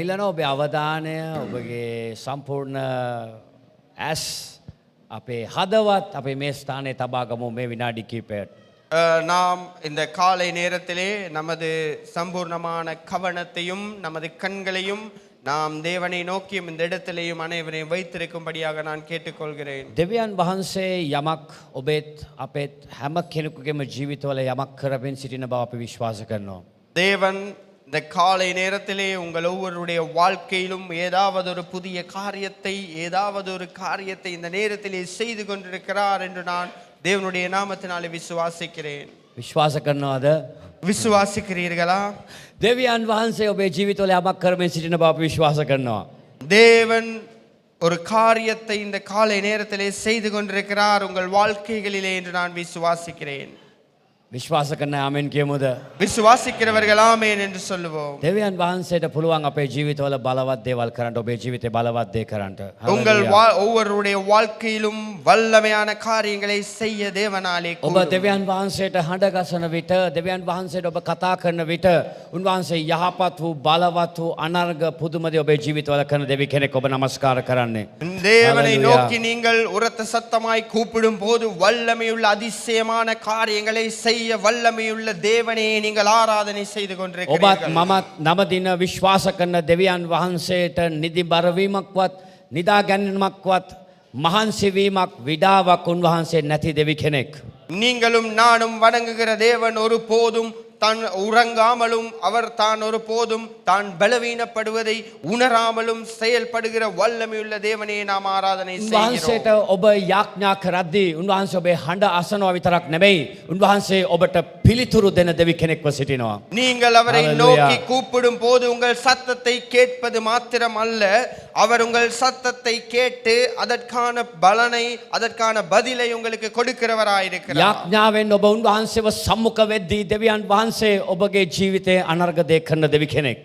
ඉල්ලන ඔබේ අවධානය ඔබගේ සම්පූර්ණ ඇස් අපේ හදවත් අපේ මේ ස්ථානයේ තබාගමු මේ විනාඩි කිහිපයට. நாம் இந்த காலை நேரத்திலே நமது சம்பூர்ணமான கவனத்தையும் நமது கண்களையும் நாம் தேவனை நோக்கியும் இந்த இடத்திலேயும் அனைவரையும் வைத்திருக்கும்படியாக நான் கேட்டுக்கொள்கிறேன். දෙවියන් වහන්සේ යමක් ඔබේත් අපේත් හැම කෙනෙකුගේම ජීවිතවල යමක් කරමින් සිටින බව අපි විශ්වාස කරනවා. தேவன் இந்த காலை நேரத்திலே உங்கள் ஒவ்வொருடைய வாழ்க்கையிலும் ஏதாவது ஒரு புதிய காரியத்தை இந்த நேரத்திலே செய்து கொண்டிருக்கிறார் என்று நான் தேவனுடைய நாமத்தினாலே விசுவாசிக்கிறேன். විශ්වාස කරනවද? விசுவாசிக்கிறீர்களா? දෙවියන් වහන්සේ ඔබේ ජීවිතවල යමක් කරමින් සිටින බව අපි විශ්වාස කරනවා. தேவன் ஒரு காரியத்தை இந்த காலை நேரத்திலே செய்து கொண்டிருக்கிறார் உங்கள் வாழ்க்கைகளிலே என்று நான் விசுவாசிக்கிறேன். විශ්වාස කරන ආමෙන් කියමුද? விசுவாசிக்கிறவர்கள் ஆமென் என்று சொல்லுவோம். දෙවියන් වහන්සේට පුළුවන් අපේ ජීවිතවල බලවත් දේවල් කරන්න, ඔබේ ජීවිතේ බලවත් දේ කරන්න. உங்கள் ஒவ்வொருடைய வாழ்க்கையிலும் வல்லமையான காரியங்களை செய்ய தேவனாலே ඔබ දෙවියන් වහන්සේට හඬ ගසන විට, දෙවියන් වහන්සේට ඔබ කතා කරන විට උන්වහන්සේ යහපත් වූ බලවත් වූ අනර්ග පුදුම දේ ඔබේ ජීවිතවල කරන දෙවි කෙනෙක් ඔබ නමස්කාර කරන්නේ. தேவனை நோக்கி நீங்கள் உரத்த சத்தமாய் கூப்பிடும் போது வல்லமையுள்ள அதிசயமான காரியங்களை செய்ய வல்லமையுள்ள தேவனே நீங்கள் ஆராதனை செய்து கொண்டிருக்கிறீர்கள். ඔබත් මමත් නවදින විශ්වාස කරන දෙවියන් වහන්සේට නිදි බරවීමක්වත් නිදා ගැනීමක්වත් මහන්සි වීමක් විඩාවක් උන්වහන්සේ නැති දෙවි කෙනෙක්. நீங்களும் நானும் வணங்குகிற தேவன் ஒரு போதும் தான் உறங்காமலும் அவர் தான் ஒரு போதும் தான் பலவீனப்படுவதை உணராமலும் செயல்படுகிற வல்லமையுள்ள தேவனே நாம் ஆராதனை செய்கிறோம். උන්වහන්සේට ඔබ යාඥා කරද්දී උන්වහන්සේ ඔබේ හඬ අසනවා විතරක් නෙමෙයි, උන්වහන්සේ ඔබට පිළිතුරු දෙන දෙවි කෙනෙක්ව සිටිනවා. நீங்கள் அவரை நோக்கி கூப்பிடும் போது உங்கள் சத்தத்தை கேட்பது மாத்திரம் அல்ல, அவர் உங்கள் சத்தத்தை கேட்டு அதற்கான பலனை அதற்கான பதிலை உங்களுக்கு கொடுக்கிறவராயிருக்கிறார். යාඥාවෙන් ඔබ උන්වහන්සේව සම්මුඛ වෙද්දී දෙවියන් වහන්සේ ඔබගේ ජීවිතේ අනර්ග දේ කරන දෙවි කෙනෙක්.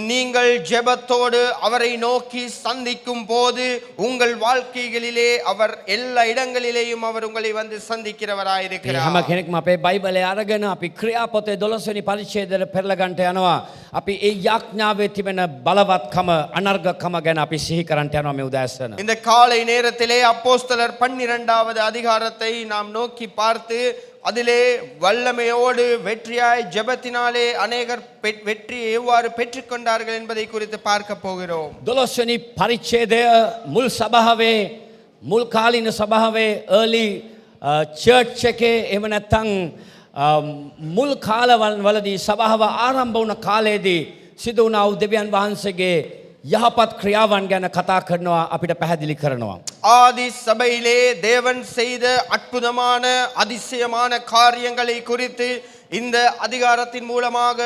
நீங்கள் ஜெபத்தோடு அவரை நோக்கி சந்திக்கும் போது உங்கள் வாழ்க்கைகளிலே அவர் எல்லா இடங்களிலேயும் அவர் உங்களை வந்து சந்திக்கிறவராயிருக்கிறார். හැම කෙනෙක්ම අපේ බයිබලය අරගෙන අපි ක්‍රියාපොතේ 12 වෙනි පරිච්ඡේදයට පෙරලා ගන්නට යනවා. අපි ඒ යාඥාවේ තිබෙන බලවත්කම අනර්ගකම ගැන අපි සිහි කරන්ට යනවා මේ උදෑසන. இந்த காலை நேரத்திலே அப்போஸ்தலர் 12வது அதிகாரத்தை நாம் நோக்கி பார்த்து அதிலே வல்லமையோடு வெற்றியாய் ஜெபத்தினாலே அநேகர் வெற்றியை எவ்வாறு பெற்றுக்கொண்டார்கள் என்பதை குறித்து பார்க்க போகிறோம். 12 වෙනි පරිච්ඡේදය මුල් සභාවේ මුල් කාලීන සභාවේ early church එකේ එහෙම නැත්නම් මුල් කාලවලදී සභාව ආරම්භ වුණ කාලයේදී සිදු වුණා වූ දෙවියන් වහන්සේගේ යහපත් ක්‍රියාවන් ගැන කතා කරනවා, අපිට පැහැදිලි කරනවා. ஆதி சபையிலே தேவன் செய்த அற்புதமான அதிசயமான காரியங்களை குறித்து இந்த அதிகாரத்தின் மூலமாக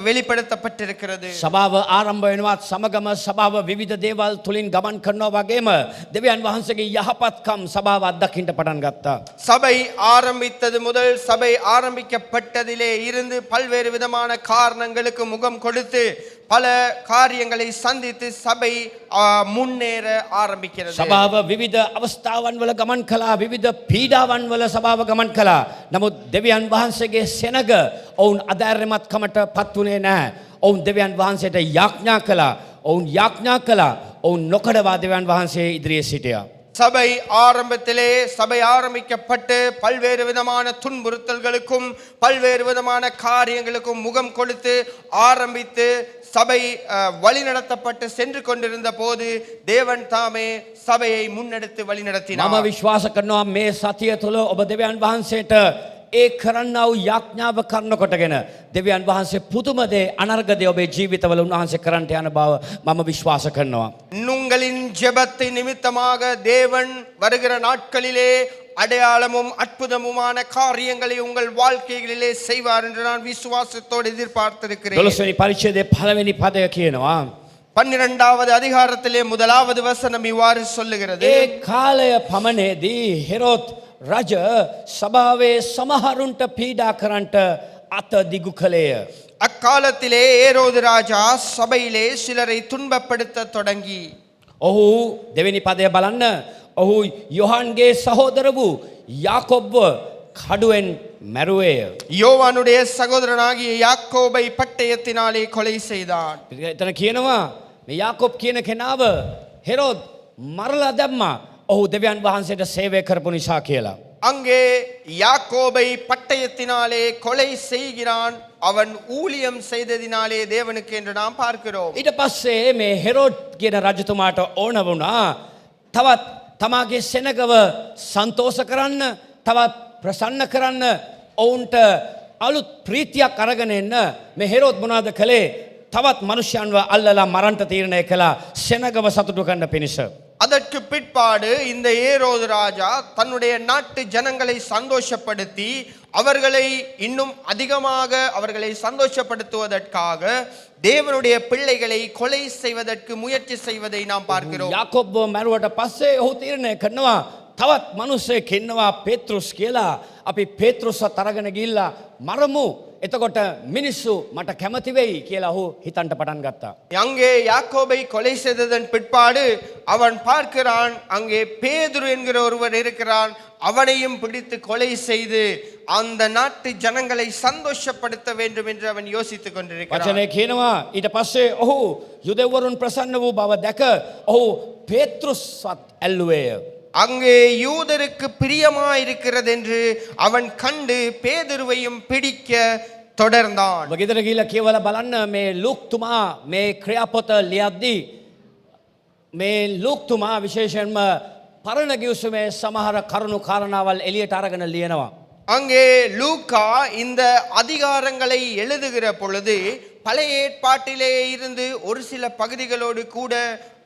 வெளிப்படுத்தப்பட்டிருக்கிறது. සභාව ආරම්භ වෙනවත් සමගම සභාව විවිධ දේවල් තුලින් ගමන් කරනවා වගේම දෙවියන් වහන්සේගේ යහපත්කම් සභාව අත්දකින්න පටන් ගත්තා. சபை ஆரம்பித்தது முதல் சபை ஆரம்பிக்கப்பட்டதிலே இருந்து பல்வேறு விதமான காரணங்களுக்கு முகம் கொடுத்து பல காரியங்களை சந்தித்து சபை முன்னேற ஆரம்பிக்கிறது. සභාව විවිධ අවස්ථාවන් වල ගමන් කළා, විවිධ පීඩාවන් වල සභාව ගමන් කළා. නමුත් දෙවියන් වහන්සේගේ සෙනග ඔවුන් අධෛර්යමත්කමට පත් වුණේ නැහැ. ඔවුන් දෙවියන් වහන්සේට යාඥා කළා. ඔවුන් නොකඩවා දෙවියන් වහන්සේ ඉදිරියේ සිටියා. சபை ஆரம்பத்திலே சபை ஆரம்பிக்கப்பட்டு பல்வேறு விதமான துன்புறுத்தல்களுக்கும் பல்வேறு விதமான காரியங்களுக்கும் முகம் கொடுத்து ஆரம்பித்து சபை வழிநடத்தப்பட்டு சென்று கொண்டிருந்த போது தேவன் தாமே சபையை முன்னெடுத்து வழிநடத்தினார். මම විශ්වාස කරනවා මේ සතිය තුළ ඔබ දෙවියන් වහන්සේට ඒ කරන්නා වූ යාඥාව කරනකොටගෙන දෙවියන් වහන්සේ පුදුම දේ අනර්ග දේ ඔබේ ජීවිතවල උන්වහන්සේ කරන්නට යන බව මම විශ්වාස කරනවා. உங்களின் ஜெபத்தை நிமித்தமாக தேவன் வருகிற நாட்களிலே அடையாளமும் அற்புதமுமான காரியங்களை உங்கள் வாழ்க்கைகளிலே செய்வார் என்று நான் விசுவாசத்தோடு எதிர்பார்த்திருக்கிறேன். 12 වෙනි පරිච්ඡේදයේ පළවෙනි පදය කියනවා. 12வது அதிகாரத்திலே முதலாவது வசனம் இவ்வாறு சொல்லுகிறது. ඒ කාලය පමණේදී හෙරොද් රජ සභාවේ සමහරුන්ට පීඩා කරන්නට අත දිගු කළේය. அக்காலத்திலே ஏரோது ராஜா சபையிலே சிலரை துன்பப்படுத்த தொடங்கி. ඔහු දෙවෙනි පදය බලන්න. ඔහු යොහන්ගේ සහෝදර වූ යාකොබ්ව කඩුවෙන් මැරුවේය. யோவானுடைய சகோதரனாகிய யாக்கோபை பட்டயத்தினாலே கொலை செய்தான். එතන කියනවා මේ යාකොබ් කියන කෙනාව හෙරෝද් මරලා දැම්මා. ඔහු දෙවියන් වහන්සේට සේවය කරපු නිසා කියලා. அங்கே யாக்கோபை பட்டயத்தினாலே கொலை செய்கிறான். அவன் ஊழியம் செய்ததினாலே தேவனுக்கு என்று நாம் பார்க்கிறோம். ඊට පස්සේ මේ හෙරෝඩ් කියන රජතුමාට ඕන වුණා තවත් තමාගේ සෙනගව සන්තෝෂ කරන්න, තවත් ප්‍රසන්න කරන්න, ඔවුන්ට අලුත් ප්‍රීතියක් අරගෙන එන්න මේ හෙරෝද් මොනවද කළේ? තවත් මනුෂ්‍යයන්ව අල්ලලා මරන්න තීරණය කළා සෙනගව සතුටු කරන්න පිණිස. அதற்கு பிற்பாடு இந்த ஏரோது ராஜா தன்னுடைய நாட்டு ஜனங்களை சந்தோஷப்படுத்தி அவர்களை இன்னும் அதிகமாக அவர்களை சந்தோஷப்படுத்துவதற்காக தேவனுடைய பிள்ளைகளை கொலை செய்வதற்கு முயற்சி செய்வதை நாம் பார்க்கிறோம். යාකොබ්ව මැරුවට පස්සේ ඔහු තීරණය කරනවා තවත් මිනිසෙක් ඉන්නවා පේත්‍රුස් කියලා. අපි පේත්‍රුස්ව අරගෙන ගිහිල්ලා මරමු. එතකොට මිනිස්සු මට කැමති වෙයි කියලා ඔහු හිතන්න පටන් ගත්තා. அங்கே யாக்கோபை கொலை செய்ததன் பிற்பாடு அவன் பார்க்கிறான் அங்கே பேதுரு என்கிற ஒருவர் இருக்கிறான். அவனையும் பிடித்து கொலை செய்து அந்த நாட்டு ஜனங்களை சந்தோஷப்படுத்த வேண்டும் என்று அவன் யோசித்துக் கொண்டிருக்கிறான். වචනේ කියනවා ඊට පස්සේ ඔහු යුදෙවරුන් ප්‍රසන්න වූ බව දැක ඔහු පේත්‍රුස්වත් ඇල්ලුවේය. அங்கே யூதருக்கு பிரியமாயிருக்கிறது என்று அவன் கண்டு பேதுருவையும் பிடிக்க தொடர்ந்தான். ඔබ ගෙදර ගිහිල්ලා කියවලා බලන්න මේ ලූක්තුමා මේ ක්‍රියාපොත ලියද්දී මේ ලූක්තුමා විශේෂයෙන්ම පරණ ගිවිසුමේ සමහර කරුණු කාරණාවල් එළියට අරගෙන ලියනවා. அங்கே லூக்கா இந்த அதிகாரங்களை எழுதுகிற பொழுது பழைய ஏற்பாட்டிலே இருந்து ஒரு சில பகுதிகளோடு கூட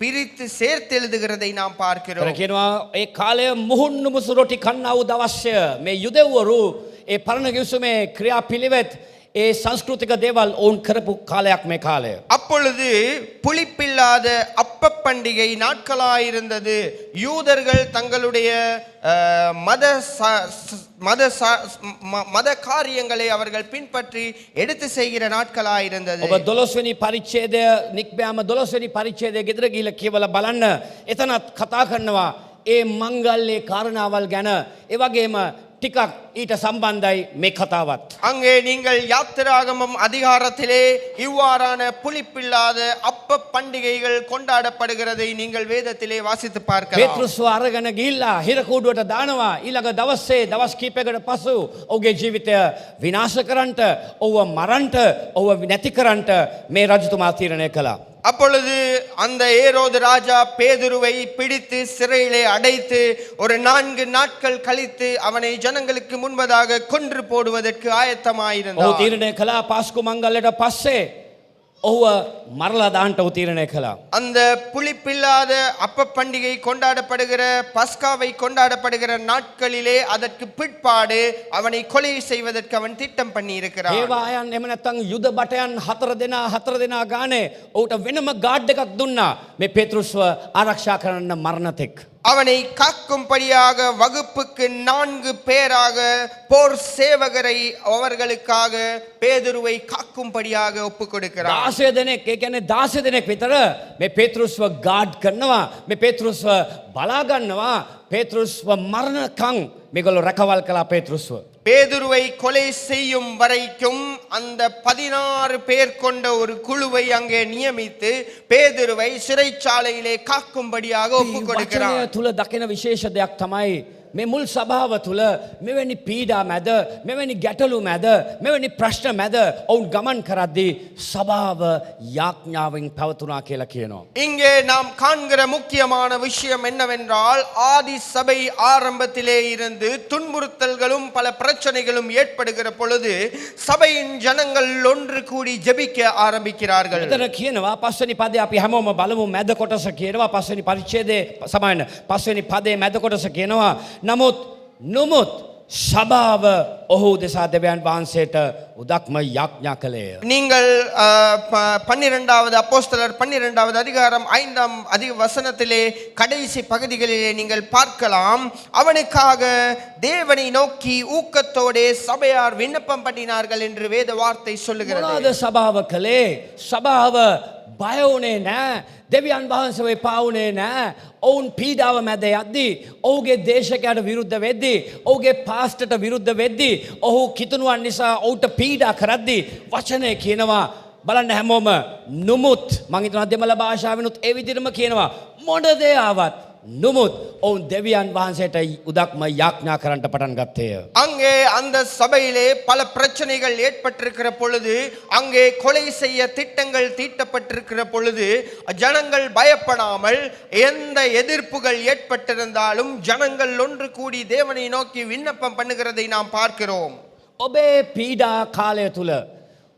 பிரித்து சேர்த்து எழுதுகிறதை நாம் பார்க்கிறோம். ඒතර කියනවා ඒ කාලය මුහුන් නුමුසු රොටි කන්නා වූ දවස්ය මේ යුදෙව්වරු ඒ පරණ ගිවිසුමේ ක්‍රියාපිළිවෙත් ඒ සංස්කෘතික දේවල් ඔවුන් කරපු කාලයක් මේ කාලය. அப்பொழுது புளிப்பில்லாத அப்ப பண்டிகை நாட்களாயிருந்தது. யூதர்கள் தங்களுடைய மத காரியங்களை அவர்கள் பின்பற்றி எடுத்து செய்கிற நாட்களாயிருந்தது. ඔබ 12 වෙනි පරිච්ඡේදය නික්බෑම 12 වෙනි පරිච්ඡේදය ගෙදර ගිහිල්ලා කියවලා බලන්න. එතනත් කතා කරනවා ඒ මංගල්‍ය කාරණාවල් ගැන. ඒ වගේම ටිකක් ඊට සම්බන්ධයි මේ කතාවත්. அங்கே நீங்கள் யாத்திராகமம் அதிகாரத்திலே இவ்வாறான புளிப்பில்லாத அப்ப பண்டிகைகள் கொண்டாடப்படுகிறதை நீங்கள் வேதத்திலே வாசித்து பார்க்கலாம். පේත්‍රුස්ව අරගෙන ගිහිල්ලා හිර කූඩුවට දානවා. ඊළඟ දවසේ දවස් කිහිපයකට පසු ඔහුගේ ජීවිතය විනාශ කරන්නට, ඔහුව මරන්නට, ඔහුව නැති කරන්නට මේ රජතුමා තීරණය කළා. அப்பொழுது அந்த ஏரோது ராஜா பேதுருவை பிடித்து சிறையிலே அடைத்து ஒரு 4 நாட்கள் கழித்து அவனை ஜனங்களுக்கு முன்பதாக கொன்று போடுவதற்கு ඔහු ஆயத்தமாயிருந்தார். තීරණය කළා පාස්කු මංගල්‍යයට පස්සේ ඔහුව මරලා දාන්නට ඔහු තීරණය කළා. அந்த புளிப்பில்லாத அப்ப பண்டிகை கொண்டாடப்படுகிற பஸ்காவை கொண்டாடப்படுகிற நாட்களிலே அதற்கு பிற்பாடு அவனை கொலை செய்வதற்கு அவன் திட்டம் பண்ணி இருக்கிறான். ඒවායන් එහෙම නැත්නම් යුද බටයන් 4 දෙනා ගානේ ඔහුට වෙනම ගාඩ් එකක් දුන්නා මේ පේත්‍රුස්ව ආරක්ෂා කරන්න මරණතෙක්. அவனை காக்கும்படியாக வகுப்புக்கு 4 பேராக போர் சேவகரை அவர்களுக்காக பேதுருவை காக்கும்படியாக ஒப்பு கொடுக்கிறார். 16 දෙනෙක් ඒ කියන්නේ 16 දෙනෙක් විතර මේ පේත්‍රුස්ව ගාඩ් කරනවා. මේ පේත්‍රුස්ව බලා ගන්නවා. පේත්‍රුස්ව මරණකම් මේගොල්ලෝ රැකවල් කළා පේත්‍රුස්ව. பேதுருவை கொலை செய்யும் வரைக்கும் அந்த 16 பேர் கொண்ட ஒரு குழுவை அங்கே நியமித்து பேதுருவை சிறைச்சாலையிலே காக்கும்படியாக ஒப்பு கொடுக்கிறார். වචනය තුල දකින විශේෂ දෙයක් තමයි මේ මුල් සභාව තුල මෙවැනි පීඩා මැද, මෙවැනි ගැටලු මැද, මෙවැනි ප්‍රශ්න මැද ඔවුන් ගමන් කරද්දී සභාව යාඥාවෙන් පැවතුණා කියලා කියනවා. இங்கே நாம் காண்கிற முக்கியமான விஷயம் என்னவென்றால் ஆதி சபை ஆரம்பத்திலே இருந்து துன்புறுத்தல்களும் பல பிரச்சனைகளும் ஏற்படுகிற பொழுது சபையின் ஜனங்கள் ஒன்று கூடி ஜெபிக்க ஆரம்பிக்கிறார்கள். එතන කියනවා පස්වෙනි පදේ අපි හැමෝම බලමු මැද කොටස කියනවා පස්වෙනි පරිච්ඡේදයේ සමාන පස්වෙනි පදේ මැද කොටස කියනවා නමුත් සභාව ඔහු දෙසා දෙවියන් වහන්සේට උදක්ම යාඥා කළේය. நீங்கள் 12வது அப்போஸ்தலர் 12வது அதிகாரம் 5ஆம் வசனத்திலே கடைசி பகுதிகளிலே நீங்கள் பார்க்கலாம். அவனுக்காக தேவனை நோக்கி ஊக்கத்தோடே சபையார் விண்ணப்பம் பண்ணினார்கள் என்று வேத வார்த்தை சொல்லுகிறது. මොනවාද සභාව කළේ? සභාව බය වුණේ නෑ. දෙවියන් වහන්සේව එපා වුණේ නෑ. ඔවුන් පීඩාව මැද යද්දී, ඔහුගේ දේශකයාට විරුද්ධ වෙද්දී, ඔහුගේ පාස්ටර්ට විරුද්ධ වෙද්දී, ඔහු කිතුණුවන් නිසා ඔහුට පීඩා කරද්දී වචනය කියනවා. බලන්න හැමෝම නුමුත් මං හිතනවා දෙමළ භාෂාවෙනුත් ඒ විදිහටම කියනවා. මොන දේ ආවත් නුමුත් ඔවුන් දෙවියන් වහන්සේට උදක්ම යාඥා කරන්නට පටන් ගත්තේය. அங்கே அந்த சபையிலே பல பிரச்சனைகள் ஏற்பட்டிருக்கிற பொழுது, அங்கே கொலை செய்ய திட்டங்கள் தீட்டப்பட்டிருக்கிற பொழுது, ஜனங்கள் பயப்படாமல் எந்த எதிர்ப்புகள் ஏற்பட்டிருந்தாலும் ஜனங்கள் ஒன்று கூடி தேவனை நோக்கி விண்ணப்பம் பண்ணுகிறதை நாம் பார்க்கிறோம். ඔබේ පීඩා කාලය තුල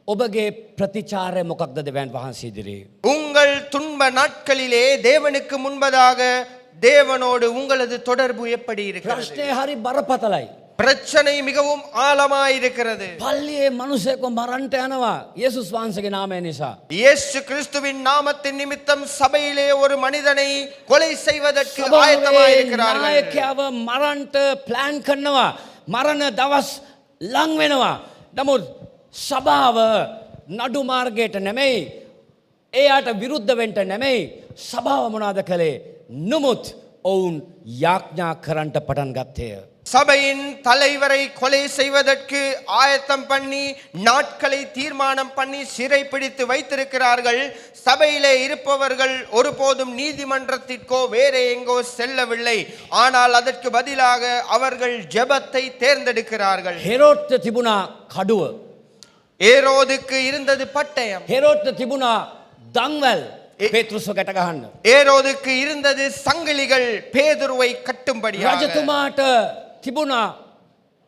ඔබගේ ප්‍රතිචාරය මොකක්ද දෙවියන් වහන්සේ ඉදිරියේ? உங்கள் துன்ப நாட்களிலே தேவனுக்கு முன்பதாக தேவனோடு உங்களது தொடர்பு எப்படி இருக்கிறது? ප්‍රශ්නේ හරි බරපතලයි. பிரச்சனை மிகவும் ஆழமாயிருக்கிறது. පල්ලියේ මිනිසෙක්ව මරන්නට යනවා යේසුස් වහන්සේගේ නාමය නිසා. இயேசு கிறிஸ்துவின் நாமத்தின் நிமித்தம் சபையிலே ஒரு மனிதனை கொலை செய்வதற்கு ஆயத்தமாயிருக்கிறார்கள். නායකයව මරන්නට ප්ලෑන් කරනවා. මරණ දවස් ලං වෙනවා. නමුත් සභාව නඩු මාර්ගයට නෙමෙයි, එයාට විරුද්ධ වෙන්න නෙමෙයි, සභාව මොනවද කළේ? නුමුත් ඔවුන් යාඥා කරන්නට පටන් ගත්තේය. சபையின் தலைவரை கொலை செய்வதற்கு ஆயத்தம் பண்ணி நாட்களை தீர்மானம் பண்ணி சிறை பிடித்து வைத்திருக்கிறார்கள். சபையிலே இருப்பவர்கள் ஒருபோதும் நீதிமன்றத்திற்கோ வேற எங்கோ செல்லவில்லை. ஆனால் அதற்கு பதிலாக அவர்கள் ஜெபத்தை தேர்ந்தெடுக்கிறார்கள். හෙරොඩ්ට තිබුණා කඩුව. ஏரோதுக்கு இருந்தது பட்டயம். හෙරොඩ්ට තිබුණා දන්වැල් පේතෘස්ව ගැට ගහන්න. ஏரோதுக்கு இருந்தது சங்கிலிகள் பேதுருவை கட்டும்படியாக. රජතුමාට තිබුණා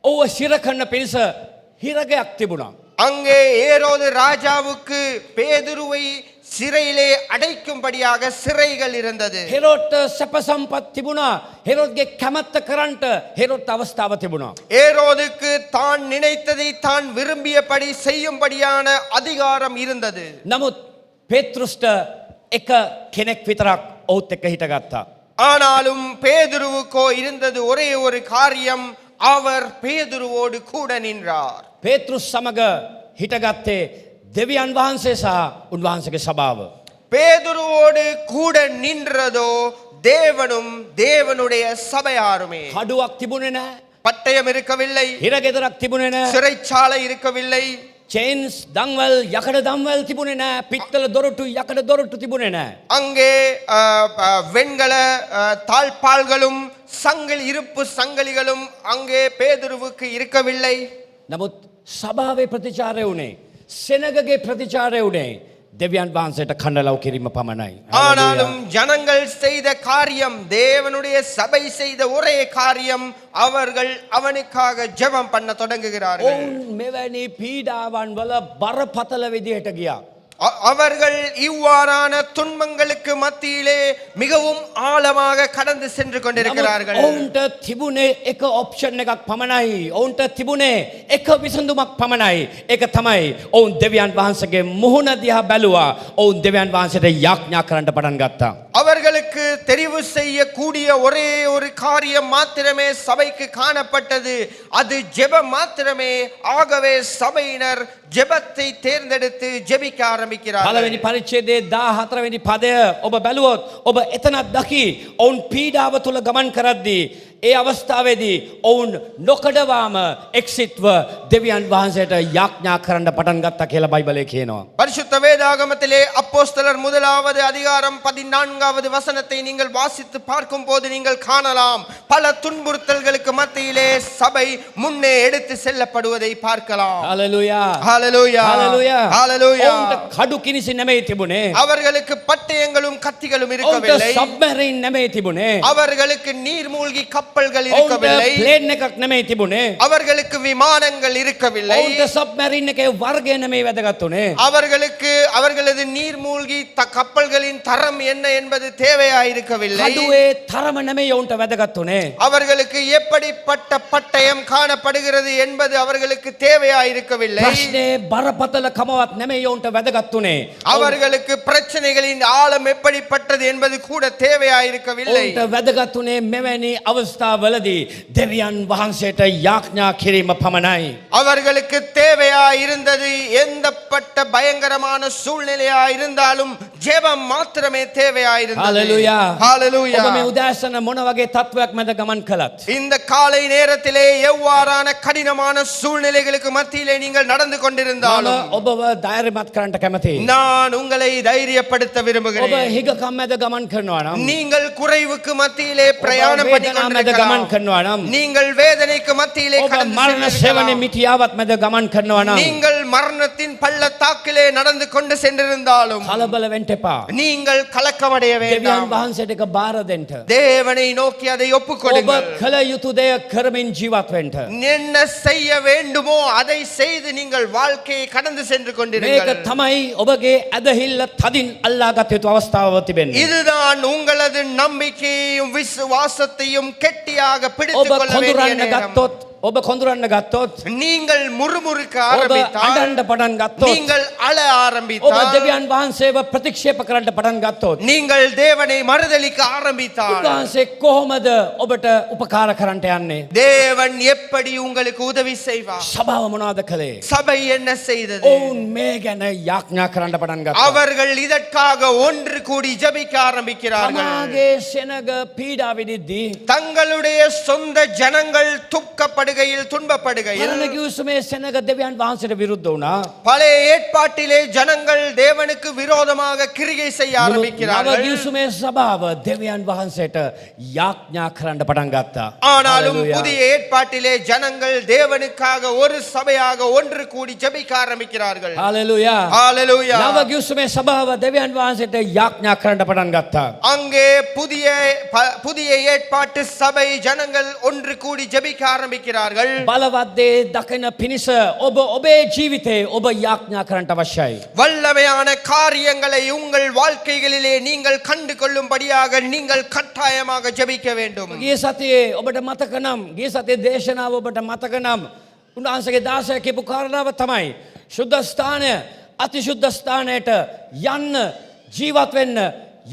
ඔව සිර කරන්න පිණිස හිරගයක් තිබුණා. அங்கே ஏரோது ராஜாவுக்கு பேதுருவை சிறையிலே அடைக்கும்படியாக சிறைகள் இருந்தது. හෙරොඩ්ට සැප සම්පත් තිබුණා. හෙරොඩ්ගේ කැමැත්ත කරන්නට හෙරොඩ්ට අවස්ථාව තිබුණා. ஏரோதுக்கு தான் நினைத்ததை தான் விரும்பியபடி செய்யும்படியான அதிகாரம் இருந்தது. නමුත් පේතෘස්ට එක කෙනෙක් විතරක් ඔහුත් එක්ක හිටගත්තා. ஆனாலும் பேதுருவுக்கோ இருந்தது ஒரே ஒரு காரியம், அவர் பேதுருவோடு கூட நின்றார். පේතෘස් සමග හිටගත්තේ දෙවියන් වහන්සේ සහ උන්වහන්සේගේ සභාව. பேதுருவோடு கூட நின்றதோ தேவனும் தேவனுடைய சபையாருமே. කඩුවක් තිබුණේ නැහැ. பட்டயம் இருக்கவில்லை, හිරගෙදරක් තිබුණේ නැහැ. சிறைச்சாலை இருக்கவில்லை, චේන්ස් දන්වල් යකඩ දන්වල් තිබුණේ නැහැ. පිත්තල දොරටු යකඩ දොරටු තිබුණේ නැහැ. அங்கே வெண்கல தாழ்பால்களும் இருப்பு சங்கிலிகளும் அங்கே பேதுருவுக்கு இருக்கவில்லை. නමුත් සභාවේ ප්‍රතිචාරය වුණේ, සෙනගගේ ප්‍රතිචාරය වුණේ දෙවියන් වහන්සේට කණ්ඩලව් කිරීම පමණයි. ஆனாலும் ஜனங்கள் செய்த காரியம், தேவனுடைய சபை செய்த ஒரே காரியம், அவர்கள் அவனுக்காக ஜெபம் பண்ண தொடங்குகிறார்கள். ඔවුන් මෙවැනි පීඩාවන් වල බරපතල විදියට ගියා. அவர்கள் இவ்வாறான துன்பங்களுக்கு மத்தியிலே மிகவும் ஆழமாக கடந்து சென்று கொண்டிருக்கிறார்கள். ඔවුන්ට තිබුණේ එක ඔප්ෂන් එකක් පමණයි. ඔවුන්ට තිබුණේ එක විසඳුමක් පමණයි. ඒක තමයි ඔවුන් දෙවියන් වහන්සේගේ මුහුණ දිහා බැලුවා. ඔවුන් දෙවියන් වහන්සේට යාඥා කරන්න පටන් ගත්තා. அவர்களுக்கு தெரிவு செய்யக்கூடிய ஒரே ஒரு காரியம் மாத்திரமே சபைக்கு காணப்பட்டது, அது ஜெபம் மாத்திரமே. ஆகவே சபையினர் ஜெபத்தை தேர்ந்தெடுத்து ஜெபிக்க ஆரம்பிக்கிறார்கள். පළවෙනි පරිච්ඡේදයේ 14 වෙනි පදය ඔබ බැලුවොත් ඔබ එතනක් දකි. ඔවුන් පීඩාව තුල ගමන් කරද්දී ඒ අවස්ථාවේදී ඔවුන් නොකඩවාම එක්සිට්ව දෙවියන් වහන්සේට යාඥා කරන්න පටන් ගත්තා කියලා බයිබලයේ කියනවා. பரிசுத்த வேதாகமத்திலே அப்போஸ்தலர் 1வது அதிகாரம் 14வது வசனத்தை நீங்கள் வாசித்து பார்க்கும் போது நீங்கள் காணலாம், பல துன்புறுத்தல்களுக்கு மத்தியிலே சபை முன்னே எடுத்து செல்லப்படுவதை பார்க்கலாம். ஹalleluya ஹalleluya ஹalleluya ஹalleluya. ඔවුන්ට කඩු කිනිසි නෙමෙයි තිබුණේ. அவர்களுக்கு பட்டயங்களும் கத்திகளும் ඔවුන්ට இருக்கவில்லை. සබ්මරීන් නෙමෙයි තිබුණේ. அவர்களுக்கு நீர்மூழ்கி கப்பல்கள் ඔවුන්ට இருக்கவில்லை. ප්ලේන් එකක් නෙමෙයි තිබුණේ. அவர்களுக்கு விமானங்கள் இருக்கவில்லை. ඔවුන්ට සබ්මරීන් එකේ වර්ගය නෙමෙයි වැදගත් උනේ. அவர்களுக்கு அவர்களது நீர்மூழ்கி கப்பல்களின் தரம் என்ன என்பது தேவையாயிருக்கவில்லை. කඩුවේ තරම නෙමෙයි ඔවුන්ට වැදගත් උනේ. அவர்களுக்கு எப்படிப்பட்ட பட்டயம் காணப்படுகிறது என்பது அவர்களுக்கு தேவையாயிருக்கவில்லை. ප්‍රශ්නේ බරපතලකමවත් නෙමෙයි ඔවුන්ට වැදගත් උනේ. அவர்களுக்கு பிரச்சனைகளின் ஆழம் எப்படிப்பட்டது என்பது கூட தேவையாயிருக்கவில்லை. ඔවුන්ට වැදගත් උනේ මෙවැනි අවස්ථාවලදී දෙවියන් වහන්සේට යාඥා කිරීම පමණයි. அவர்களுக்கு தேவையா இருந்தது எந்தப்பட்ட பயங்கரமான சூழ்நிலையா இருந்தாலும் ஜெபம் மாத்திரமே தேவையா இருந்தது. Hallelujah. Hallelujah. ඔබ මේ උදෑසන මොන වගේ තත්වයක් මැද ගමන් කළත් இந்த காலை நேரத்திலே எவ்வாறான கடினமான சூழ்நிலைகளுக்கு மத்தியிலே நீங்கள் நடந்து මම கொண்டிருந்தாலும் ඔබව ධෛර්යමත් කරන්නට කැමතියි. நான் உங்களை தைரியப்படுத்த ඔබ விரும்புகிறேன். හිගකම් මැද ගමන් කරනවා නම් நீங்கள் குறைவுக்கு மத்தியிலே ඔබ பிரயாணம் பண்ணி වේදනා මැද ගමන් கொண்டிருக்கலாம். කරනවා නම් நீங்கள் வேதனைக்கு மத்தியிலே ඔබ கடந்து මරණ සෙවණේ சென்றிருக்கலாம். මිටියාවත් මැද ගමන් කරනවා නම් நீங்கள் மரணத்தின் பள்ளத்தாக்கிலே நடந்து கொண்டு சென்றிருந்தாலும் කලබල වෙන්න එපා. நீங்கள் கலக்கமடைய දෙවියන් வேண்டாம். වහන්සේට එක බාර දෙන්න. தேவனை நோக்கி அதை ඔබ ஒப்புக்கொடுங்கள். කළ යුතු දෙය කරමින් ජීවත් වෙන්න. என்ன செய்ய வேண்டுமோ அதை செய்து நீங்கள் வாழ்க்கையை கடந்து சென்று මේක கொண்டிருங்கள். තමයි ඔබගේ ඇදහිල්ල තදින් අල්ලාගත යුතු අවස්ථාව තිබෙන්නේ. இதுதான் உங்களது நம்பிக்கையையும் விசுவாசத்தையும் கெட்டியாக ඔබ பிடித்துக் கொள்ள வேண்டிய කොඳුරන්න நேரம். ගත්තොත් ඔබ කොඳුරන්න ගත්තොත් நீங்கள் முறுமுறுக்க ඔබ ஆரம்பித்தால், අඬන්න පටන් ගත්තොත් நீங்கள் අழ ඔබ ஆரம்பித்தால், දෙවියන් වහන්සේව ප්‍රතික්ෂේප කරන්න පටන් ගත්තොත් நீங்கள் தேவனை மறுதலிக்க ஆரம்பித்தால், උන්වහන්සේ කොහොමද ඔබට උපකාර කරන්නට යන්නේ? தேவன் எப்படி உங்களுக்கு உதவி செய்வார்? සභාව මොනවද කළේ? சபை என்ன செய்தது? ඔවුන් මේ ගැන යාඥා කරන්න පටන් ගත්තා. அவர்கள் இதற்காக ஒன்று கூடி ஜெபிக்க ஆரம்பிக்கிறார்கள். තමාගේ සෙනග පීඩා විඳිද්දී தங்களுடைய சொந்த ஜனங்கள் துக்கப்படுகையில் துன்பப்படுகையில் පරණ කිව්සමේ සෙනග දෙවියන් වහන්සේට විරුද්ධ වුණා. பழைய ஏற்பாட்டிலே ஜனங்கள் தேவனுக்கு விரோதமாக கிரியை செய்ய නව ஆரம்பிக்கிறார்கள். කිව්සමේ සභාව දෙවියන් වහන්සේට යාඥා කරන්න පටන් ගත්තා. ஆனாலும் Hallelujah. புதிய ஏற்பாட்டிலே ஜனங்கள் தேவனுக்காக ஒரு சபையாக ஒன்று கூடி ஜெபிக்க ஆரம்பிக்கிறார்கள். හalleluya. ஹalleluya. නව කිව්සමේ සභාව දෙවියන් වහන්සේට යාඥා කරන්න පටන් ගත්තා. அங்கே புதிய ஏற்பாட்டு சபை ஜனங்கள் ஒன்று கூடி ஜெபிக்க ஆரம்பிக்கிறார்கள். බලවත් දේ දකින පිණිස ඔබ ඔබේ ජීවිතේ ඔබ යාඥා කරන්නට අවශ්‍යයි. வல்லமையான காரியங்களை உங்கள் வாழ்க்கைகளிலே நீங்கள் கண்டு கொள்ளும்படியாக நீங்கள் கட்டாயமாக ஜெபிக்க வேண்டும். ගිය සතියේ ඔබට මතක නම් ගිය සතියේ දේශනාව ඔබට මතක නම් උන්වහන්සේගේ දාසයා කියපු කාරණාව තමයි ශුද්ධ ස්ථානය අතිශුද්ධ ස්ථානයට යන්න ජීවත් වෙන්න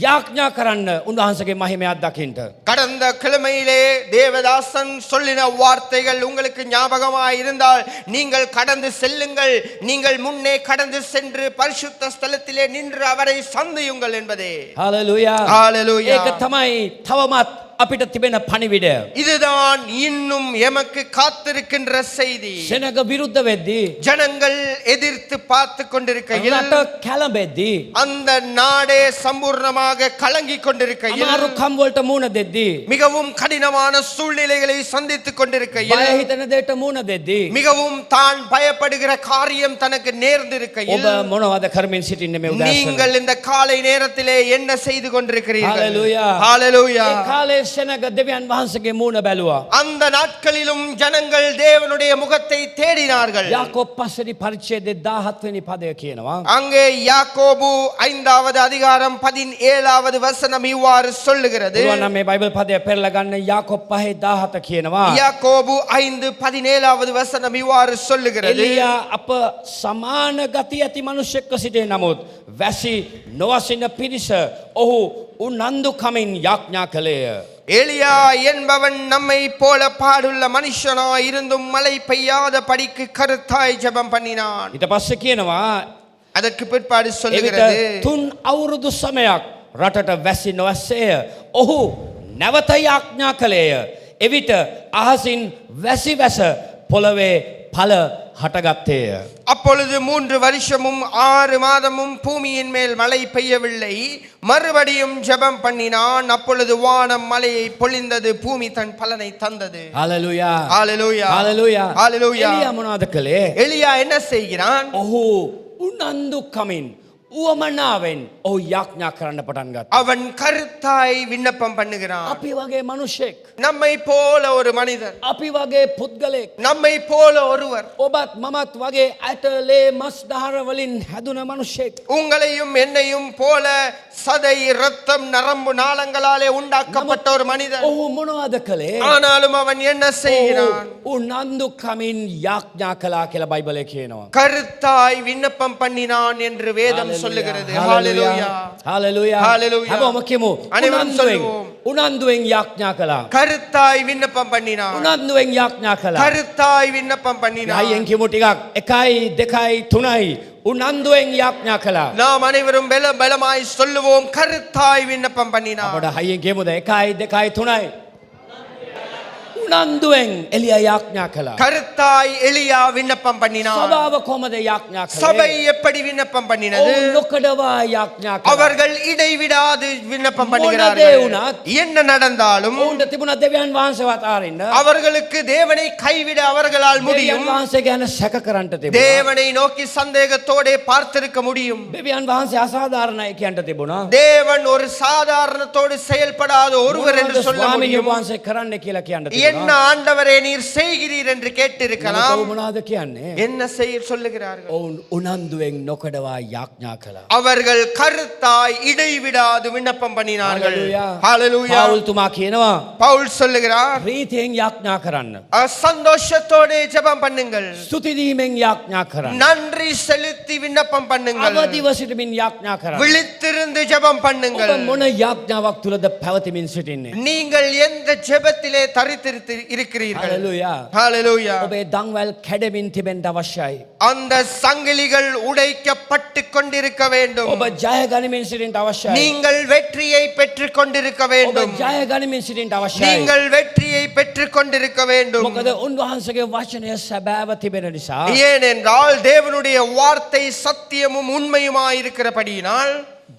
යාඥා කරන්න උන්වහන්සේගේ මහිමයක් දකින්න. கடந்த கிழமையிலே தேவதாசன் சொல்லின வார்த்தைகள் உங்களுக்கு ஞாபகமாய் இருந்தால் நீங்கள் கடந்து செல்லுங்கள், நீங்கள் முன்னே கடந்து சென்று பரிசுத்த ஸ்தலத்திலே நின்று அவரை சந்தியுங்கள் என்பதே. හalleluya. ஹalleluya. ඒක තමයි තවමත් අපිට තිබෙන පණිවිඩය. இதுதான் இன்னும் எமக்கு காத்திருக்கின்ற செய்தி. සෙනග විරුද්ධ වෙද්දී ஜனங்கள் எதிர்த்து பார்த்து கொண்டிருக்கையில், රට කැළඹෙද්දී அந்த நாடே சம்பூர்ணமாக கலங்கிக் கொண்டிருக்கையில், අමාරුකම් වලට මුහුණ දෙද්දී மிகவும் கடினமான சூழ்நிலைகளை சந்தித்துக் கொண்டிருக்கையில், බය හිතෙන දෙයට මුහුණ දෙද්දී மிகவும் தான் பயப்படுகிற காரியம் தனக்கு நேர்ந்திருக்கையில், ඔබ මොනවද කරමින් සිටින්නේ මේ උදෑසන? நீங்கள் இந்த காலை நேரத்திலே என்ன செய்து கொண்டிருக்கிறீர்கள்? Hallelujah. ஹalleluya. ඒ කාලේ සෙනග දෙවියන් වහන්සේගේ මුහුණ බැලුවා. அந்த நாட்களிலும் ஜனங்கள் தேவனுடைய முகத்தை தேடினார்கள். යාකෝබ් පස්වෙනි පරිච්ඡේදයේ 17 වෙනි පදය කියනවා. அங்கே யாக்கோபு 5வது அதிகாரம் 17வது வசனம் இவ்வாறு சொல்லுகிறது. පුළුවන් නම් මේ බයිබල් පදය පෙරලා ගන්න. යාකෝබ් 5:17 කියනවා. யாக்கோபு 5:17வது வசனம் இவ்வாறு சொல்லுகிறது. එලියා අප සමාන ගති ඇති මිනිසෙක්ව සිටියේ නමුත් වැසි නොවසින පිරිස ඔහු උනන්දු කමින් යාඥා කළේය. எலியா என்பவன் நம்மை போல பாடுள்ள மனுஷனாய் இருந்தும் மழை பெய்யாத படிக்கு கருத்தாய் ஜெபம் பண்ணினான். ඊට පස්සේ කියනවා அதற்கு பிற்பாடு එවිට சொல்லுகிறது, 3 අවුරුදු සමයක් රටට වැසි නොවැස්සේය. ඔහු නැවත යාඥා කළේය. එවිට අහසින් වැසි වැස පොළවේ ඵල හටගත්තේය. அப்பொழுது 3 வருஷமும் 6 மாதமும் பூமியின் மேல் மழை பெய்யவில்லை. மறுபடியும் ஜெபம் பண்ணினான். அப்பொழுது வானம் மழையை பொழிந்தது, பூமி தன் பலனை தந்தது. හalleluya. ஹalleluya. හalleluya. ஹalleluya. එලියා මොනවද කළේ? எலியா என்ன செய்கிறான்? ඔහු උනන්දු කමින් උවමනාවෙන් ඔහු යාඥා කරන්න පටන් ගත්තා. அவன் கருத்தாய் விண்ணப்பம் பண்ணுகிறான். අපි වගේ මිනිසෙක්, நம்மை போல ஒரு மனிதன், අපි වගේ පුද්ගලෙක්, நம்மை போல ஒருவர், ඔබත් මමත් වගේ ඇටලේ මස් දහර වලින් හැදුන මිනිසෙක්. உங்களையும் என்னையும் போல சதை இரத்தம் நரம்பு நாளங்களாலே உண்டாக்கப்பட்ட ஒரு மனிதன். ඔහු මොනවද කළේ? ஆனாலும் அவன் என்ன செய்கிறான்? උනන්දු කමින් යාඥා කළා කියලා බයිබලයේ කියනවා. கருத்தாய் விண்ணப்பம் பண்ணினான் என்று வேதம் சொல்லுகிறது. Hallelujah. Hallelujah. Hallelujah. හැමෝම කියමු. අනෙවරම சொல்லுவோம். උනන්දුවෙන් යාඥා කළා. கருத்தாய் விண்ணப்பம் பண்ணினான். උනන්දුවෙන් යාඥා කළා. கருத்தாய் விண்ணப்பம் பண்ணினான். අයියෙන් කියමු ටිකක් 1 2 3යි උනන්දුවෙන් යාඥා කළා. நாம் அனைவரும் பலமாய் சொல்லுவோம் கருத்தாய் விண்ணப்பம் பண்ணினான். අපට හයියෙන් කියමුද 1 2 3යි උනන්දුවෙන් එලියා යාඥා කළා. கருத்தாய் எலியா விண்ணப்பம் பண்ணினான். සභාව කොහමද යාඥා சபை කළේ? எப்படி விண்ணப்பம் பண்ணினது? ඔවුන් නොකඩවා යාඥා කළා. அவர்கள் இடைவிடாது விண்ணப்பம் මොන දේ பண்ணுகிறார்கள். වුණත් என்ன நடந்தாலும் ඔවුන්ට තිබුණා දෙවියන් වහන්සේවත් ආරින්න. அவர்களுக்கு தேவனை கைவிட அவர்களால் දෙවියන් முடியும். වහන්සේ ගැන සැක කරන්නට තිබුණා. தேவனை நோக்கி சந்தேகத்தோட பார்த்திருக்க முடியும். දෙවියන් වහන්සේ අසාධාරණයි කියන්න තිබුණා. தேவன் ஒரு சாதாரணத்தோடு செயல்படாத ஒருவர் என்று මොනවද சொல்ல ස්වාමීන් முடியும். වහන්සේ කරන්න කියලා කියන්න என்ன තිබුණා. ஆண்டவரே நீர் செய்கிறீர் என்று கேட்டிருக்கலாம். ඔවුන් මොනවද කියන්නේ? என்ன செய்ய சொல்லுகிறார்கள்? ඔවුන් උනන්දුවෙන් නොකඩවා යාඥා කළා. அவர்கள் கருத்தாய் இடைவிடாது விண்ணப்பம் பண்ணினார்கள். Hallelujah. ஹalleluya. පවුල් තුමා කියනවා பவுல் சொல்லுகிறார் ප්‍රීතියෙන් යාඥා කරන්න. சந்தோஷத்தோட ஜெபம் பண்ணுங்கள். ස්තුති දීමෙන් යාඥා කරන්න. நன்றி செலுத்தி விண்ணப்பம் பண்ணுங்கள். අවදිව සිටමින් යාඥා කරන්න. விழித்திருந்து ஜெபம் ඔබ பண்ணுங்கள். මොන යාඥාවක් තුලද පැවතමින් සිටින්නේ? நீங்கள் எந்த ஜெபத்திலே தரித்திருத்து இருக்கிறீர்கள்? Hallelujah. ஹalleluya. ඔබේ දන්වැල් කැඩෙමින් තිබෙන්න අවශ්‍යයි. அந்த சங்கிலிகள் உடைக்கப்பட்டு கொண்டிருக்க வேண்டும். ඔබ ජය ගනිමින් සිටින්න අවශ්‍යයි. நீங்கள் வெற்றியை பெற்றுக் கொண்டிருக்க ඔබ வேண்டும். ජය ගනිමින් සිටින්න අවශ්‍යයි. நீங்கள் வெற்றியை பெற்றுக் கொண்டிருக்க வேண்டும். මොකද උන්වහන්සේගේ වචනය සැබෑව තිබෙන නිසා. ஏனென்றால் தேவனுடைய வார்த்தை சத்தியமும் உண்மையுமாய் இருக்கிறபடியினால்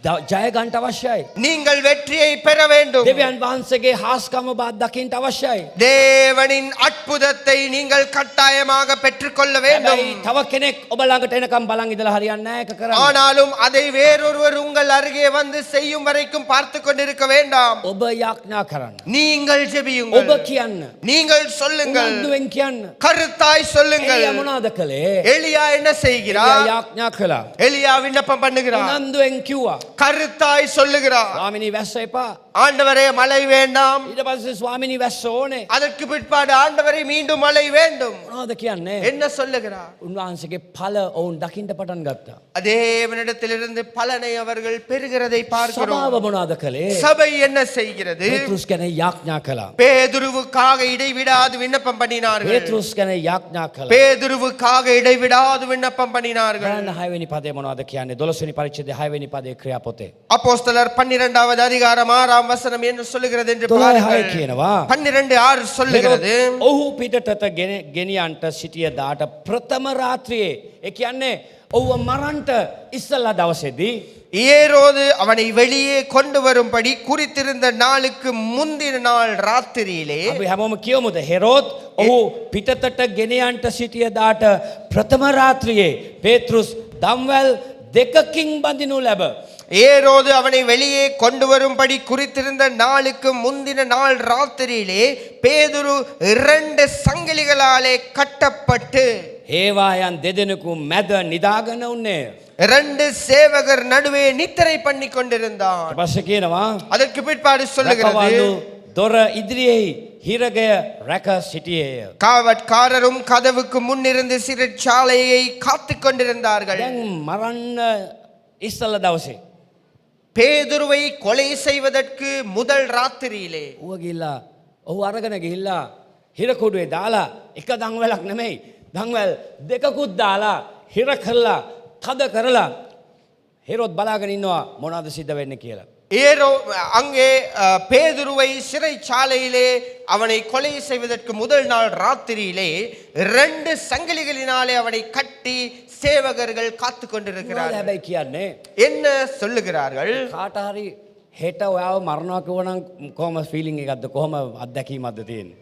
ජය ගන්නට අවශ්‍යයි. நீங்கள் வெற்றியை பெற வேண்டும். දෙවියන් වහන්සේගේ හාස්කම ඔබ අත්දකින්න අවශ්‍යයි. தேவனின் அற்புதத்தை நீங்கள் கட்டாயமாக பெற்றுக்கொள்ள வேண்டும். හැබැයි තව කෙනෙක් ඔබ ළඟට එනකම් බලන් ඉඳලා හරියන්නේ නැහැ ඒක කරන්න. ஆனாலும் அதை வேறொருவர் உங்கள் அருகே வந்து செய்யும் வரைக்கும் பார்த்து கொண்டிருக்க வேண்டாம். ඔබ යාඥා කරන්න. நீங்கள் ඔබ ஜெபியுங்கள். කියන්න. நீங்கள் சொல்லுங்கள். උනන්දුවෙන් කියන්න. கருத்தாய் சொல்லுங்கள். එලියා මොනවද කළේ? எலியா என்ன එලියා செய்கிறார்? යාඥා කළා. எலியா விண்ணப்பம் பண்ணுகிறார். උනන්දුවෙන් කිව්වා. கருத்தாய் சொல்லுகிறார். ස්වාමිනී වැස්ස එපා. ஆண்டவரே மழை வேண்டாம். ඊට පස්සේ ස්වාමිනී වැස්ස ඕනේ. அதற்கு பிற்பாடு ஆண்டவரே மீண்டும் மழை வேண்டும். මොනවද කියන්නේ? என்ன சொல்லுகிறார்? උන්වහන්සේගේ ඵල ඔවුන් දකින්න පටන් ගත්තා. தேவனிடத்திலிருந்து பலனை அவர்கள் பெறுகிறதை பார்க்கிறோம். සභාව මොනවද කළේ? சபை என்ன செய்கிறது? පේතෘස් ගැන යාඥා කළා. பேதுருவுக்காக இடைவிடாது விண்ணப்பம் பண்ணினார்கள். පේතෘස් ගැන යාඥා කළා. பேதுருவுக்காக இடைவிடாது விண்ணப்பம் பண்ணினார்கள். බලන්න 6 වෙනි පදේ මොනවද කියන්නේ? 12 වෙනි පරිච්ඡේදයේ 6 වෙනි පදේ ක්‍රියාපොතේ. அப்போஸ்தலர் 12வது அதிகாரம் 6ஆம் வசனம் என்ன சொல்லுகிறது என்று 12 பாருங்கள். කියනවා 12:6 சொல்லுகிறது. ඔහු පිටතට ගෙනියන්ට සිටිය දාට ප්‍රථම රාත්‍රියේ ඒ කියන්නේ ඔව්ව මරන්ට ඉස්සලා දවසේදී ஏரோது அவனை வெளியே கொண்டு வரும்படி குறித்திருந்த நாளுக்கு முந்தின நாள் ராத்திரியிலே අපි හැමෝම කියමුද හෙරෝද් ඔහු පිටතට ගෙනියන්ට සිටිය දාට ප්‍රථම රාත්‍රියේ පේතෘස් දම්වැල් දෙකකින් බඳිනු ලැබ ஏரோது அவனை வெளியே கொண்டு வரும்படி குறித்திருந்த நாளுக்கு முந்தின நாள் ராத்திரியிலே பேதுரு 2 சங்கிலிகளாலே கட்டப்பட்டு ඒවායන් දෙදෙනෙකු මැද නිදාගෙන උන්නේ. 2 சேவகர் நடுவே நித்திரை பண்ணி கொண்டிருந்தான். ඊපස්සේ කියනවා அதற்கு பிற்பாடு சொல்லுகிறது රකවලු දොර ඉදිරියේ හිරගය රැක සිටියේය. காவற்காரரும் கதவுக்கு முன்னிருந்து சிறைச்சாலையை காத்து கொண்டிருந்தார்கள். දැන් මරන්න ඉස්සලා දවසේ பேதுருவை கொலை செய்வதற்கு முதல் ராத்திரியிலே ඌව ගිහිල්ලා ඔහු අරගෙන ගිහිල්ලා හිරකුඩුවේ දාලා එක දන්වැලක් නෙමෙයි දන්වැල් දෙකකුත් දාලා හිර කරලා තද කරලා හෙරොද් බලාගෙන ඉන්නවා මොනවද සිද්ධ වෙන්නේ කියලා. அங்கே பேதுருவை சிறைச்சாலையிலே அவனை கொலை செய்வதற்கு முதல் நாள் ராத்திரியிலே 2 சங்கிலிகளினாலே அவனை கட்டி சேவகர்கள் காத்து கொண்டிருக்கிறார்கள். හැබැයි කියන්නේ என்ன சொல்லுகிறார்கள்? කාට හරි හෙට ඔයාව මරනවා කිව්වනම් කොහොම ෆීලිං එකක්ද කොහොම අත්දැකීමක්ද තියෙන්නේ?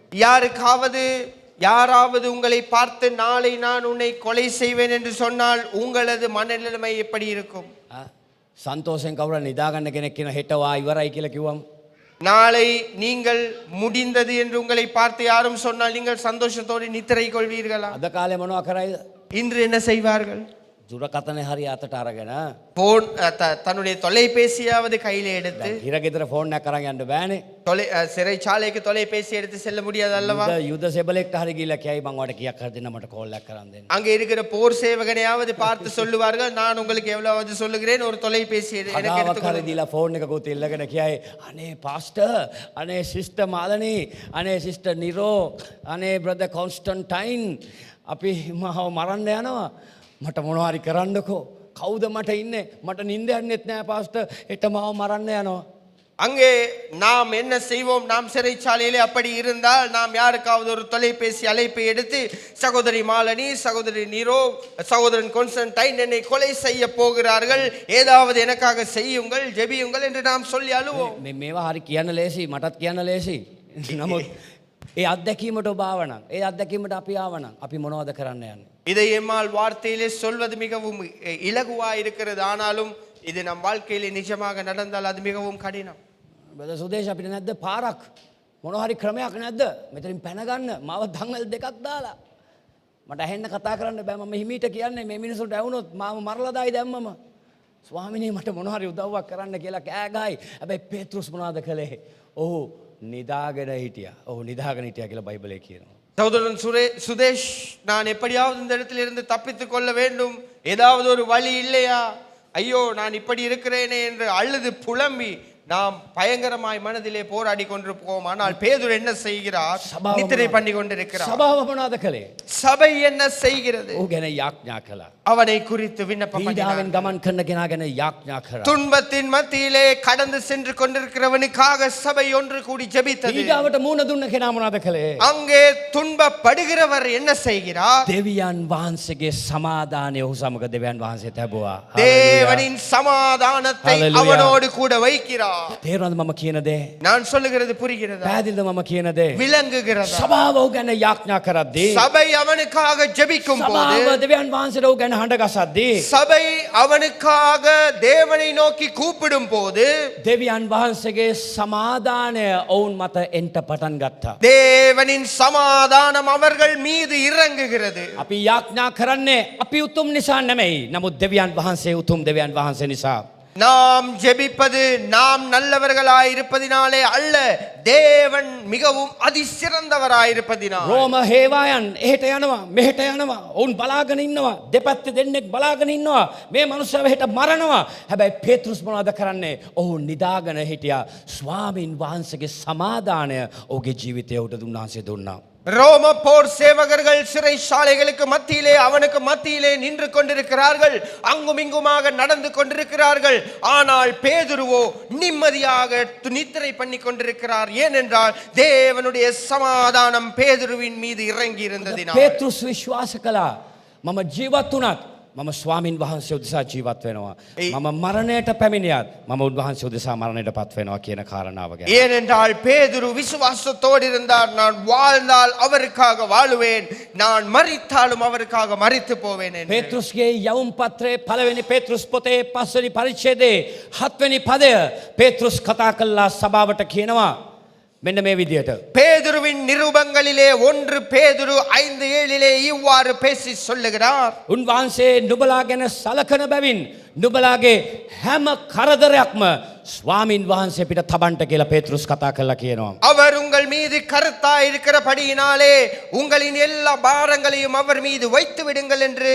யாராவது உங்களை பார்த்து நாளை நான் உன்னை கொலை செய்வேன் என்று சொன்னால் உங்களது மனநிலைமை எப்படி இருக்கும்? සන්තෝෂෙන් කවුරු නිදාගන්න කෙනෙක් කියන හෙට වා ඉවරයි කියලා කිව්වම நாளை நீங்கள் முடிந்தது என்று உங்களை பார்த்து யாரும் சொன்னால் நீங்கள் சந்தோஷத்தோடு நித்திரை கொள்வீர்களா? අද කාලේ මොනවා කරයිද? இன்று என்ன செய்வார்கள்? දුරකථනය හරි අතට අරගෙන போன் தன்னுடைய தொலைபேசியாவது கையில எடுத்து හිරගෙදර ෆෝන් එකක් අරන් යන්න බෑනේ. சிறைச்சாலைக்கு தொலைபேசி எடுத்து செல்ல முடியாது அல்லவா? යුද සෙබලෙක්ට හරි ගිහලා කියයි මං ඔයාලට කීයක් හරි දෙන්න මට කෝල් එකක් කරන් දෙන්න. அங்க இருக்கிற போர் சேவகனையாவது பார்த்து சொல்லுவார்கள், நான் உங்களுக்கு எவ்வளவு சொல்லுகிறேன், ஒரு தொலைபேசி எனக்கு අදාවක් எடுத்து හරි දීලා ෆෝන් එකකුත් ඉල්ලගෙන කියයි අනේ පාස්ටර් අනේ සිස්ටර් මාලනී අනේ සිස්ටර් නිරෝ අනේ බ්‍රදර් කොන්ස්ටන්ටයින් අපි මාව මරන්න යනවා මට මොනවා හරි කරන්නකෝ කවුද මට ඉන්නේ මට නිින්ද යන්නෙත් නෑ පාස්ටර් හෙට මාව මරන්න යනවා. அங்கே நாம் என்ன செய்வோம்? நாம் சிறைச்சாலையிலே அப்படி இருந்தால் நாம் யாருக்காவது ஒரு தொலைபேசி அழைப்பை எடுத்து, சகோதரி மாலனி, சகோதரி நீரோ, சகோதரன் கொன்ஸ்டன்டைன் என்னை கொலை செய்ய போகிறார்கள், ஏதாவது எனக்காக செய்யுங்கள், ஜெபியுங்கள் என்று நாம் சொல்லி அழுவோம். මේවා හරි කියන්න ලේසි මටත් කියන්න ලේසි. නමුත් ඒ අත්දැකීමට ඔබ ආවනම් ඒ අත්දැකීමට අපි ආවනම් අපි මොනවද කරන්න යන්නේ? இதை எம்மால் வார்த்தையிலே சொல்வது மிகவும் இலகுவா இருக்கிறது, ஆனாலும் இது நம் வாழ்க்கையிலே நிஜமாக நடந்தால் அது மிகவும் கடினம். බද සුදේශ අපිට නැද්ද පාරක් මොනවා හරි ක්‍රමයක් නැද්ද මෙතනින් පැන ගන්න මාව දඟල් දෙකක් දාලා මට ඇහෙන්න කතා කරන්න බෑ මම හිමීට කියන්නේ මේ මිනිස්සුන්ට ඇහුනොත් මාව මරලා දායි දැම්මම ස්වාමිනේ මට මොනවා හරි උදව්වක් කරන්න කියලා කෑ ගහයි. හැබැයි පේත්‍රුස් මොනවද කළේ? ඔහු නිදාගෙන හිටියා. ඔහු නිදාගෙන හිටියා කියලා බයිබලයේ කියනවා. சகோதரன் சுதேஷ், நான் எப்படியாவது இந்த இடத்திலிருந்து தப்பித்துக் கொள்ள வேண்டும், ஏதாவது ஒரு வழி இல்லையா, ஐயோ நான் இப்படி இருக்கிறேனே என்று அழுது புலம்பி நாம் பயங்கரமாய் மனதிலே போராடி கொண்டிருப்போம். ஆனால் பேதுரு என்ன செய்கிறார்? நித்திரை பண்ணி கொண்டிருக்கிறார். සභාව මොනවද කළේ? சபை என்ன செய்கிறது? ඔහු ගැන යාඥා කළා. அவனை குறித்து விண்ணப்பம் பண்ணினார். පීඩාවෙන් ගමන් කරන කෙනා ගැන යාඥා කරා. துன்பத்தின் மத்தியிலே கடந்து சென்று கொண்டிருக்கிறவனுக்காக சபை ஒன்று கூடி ஜெபித்தது. පීඩාවට මුහුණ දුන්න කෙනා මොනවද කළේ? அங்கே துன்பப்படுகிறவர் என்ன செய்கிறார்? දෙවියන් වහන්සේගේ සමාදානය ඔහු සමග දෙවියන් වහන්සේ තැබුවා. தேவனின் சமாதானத்தை அவனோடு கூட வைக்கிறார். තේරෙනවද මම කියන දේ? நான் சொல்லுகிறது புரிகிறதா? පැහැදිලිද මම කියන දේ? விளங்குகிறதா? සභාව ඔහු ගැන යාඥා කරද්දී சபை அவனுக்காக ஜெபிக்கும் போது, සභාව දෙවියන් වහන්සේට ඔහු ගැන හඬ ගසද්දී சபை அவனுக்காக தேவனை நோக்கி கூப்பிடும் போது දෙවියන් වහන්සේගේ සමාදානය ඔවුන් මත එන්ට පටන් ගත්තා. தேவனின் சமாதானம் அவர்கள் மீது இறங்குகிறது. අපි යාඥා කරන්නේ අපි උතුම් නිසා නෙමෙයි. නමුත් දෙවියන් වහන්සේ උතුම් දෙවියන් වහන්සේ නිසා. நாம் ஜெபிப்பது நாம் நல்லவர்களாய் இருப்பதினாலே அல்ல, தேவன் மிகவும் அதிசிறந்தவராய் இருப்பதினால். රෝම හේවායන් එහෙට යනවා මෙහෙට යනවා ඔවුන් බලාගෙන ඉන්නවා දෙපැත්තේ දෙන්නෙක් බලාගෙන ඉන්නවා මේ මනුස්සයව හෙට මරනවා. හැබැයි පේත්‍රුස් මොනවද කරන්නේ? ඔහු නිදාගෙන හිටියා. ස්වාමීන් වහන්සේගේ සමාදානය ඔහුගේ ජීවිතය උට දුන්නාසේ දුන්නා. ரோம போர் சேவகர்கள் சிறை சாலைகளுக்கு மத்தியிலே அவனுக்கு மத்தியிலே நின்று கொண்டிருக்கிறார்கள், அங்கும் இங்குமாக நடந்து கொண்டிருக்கிறார்கள். ஆனால் பேதுருவோ நிம்மதியாக நித்திரை பண்ணி கொண்டிருக்கிறார். ஏனென்றால் தேவனுடைய சமாதானம் பேதுருவின் மீது இறங்கி இருந்ததினால். පේත්‍රුස් විශ්වාස කළා මම ජීවත් වුණත් මම ස්වාමින් වහන්සේ උදෙසා ජීවත් වෙනවා. මම මරණයට පැමිණියත් මම උන්වහන්සේ උදෙසා මරණයට පත් වෙනවා කියන කාරණාව ගැන. ஏனென்றால் பேதுரு விசுவாசத்தோடு இருந்தார். நான் வாழ்ந்தால் அவருக்காக வாழுவேன், நான் மரித்தாலும் அவருக்காக மரித்து போவேன் என்று. පේත්‍රුස්ගේ යවුම් පත්‍රයේ පළවෙනි පේත්‍රුස් පොතේ 5 වෙනි පරිච්ඡේදයේ 7 වෙනි පදය පේත්‍රුස් කතා කළා සභාවට කියනවා මෙන්න මේ විදියට. பேதுருவின் நிருபங்களிலே 1 பேதுரு 5:7 இவ்வாறு பேசி சொல்லுகிறார். උන්වහන්සේ නුඹලා ගැන සලකන බැවින් නුඹලාගේ හැම කරදරයක්ම ස්වාමින් වහන්සේ පිට තබන්ට කියලා පේත්‍රුස් කතා කළා කියනවා. அவர் உங்கள் மீது கருத்தாய் இருக்கிறபடியினாலே உங்களின் எல்லா பாரங்களையும் அவர் மீது வைத்து விடுங்கள் என்று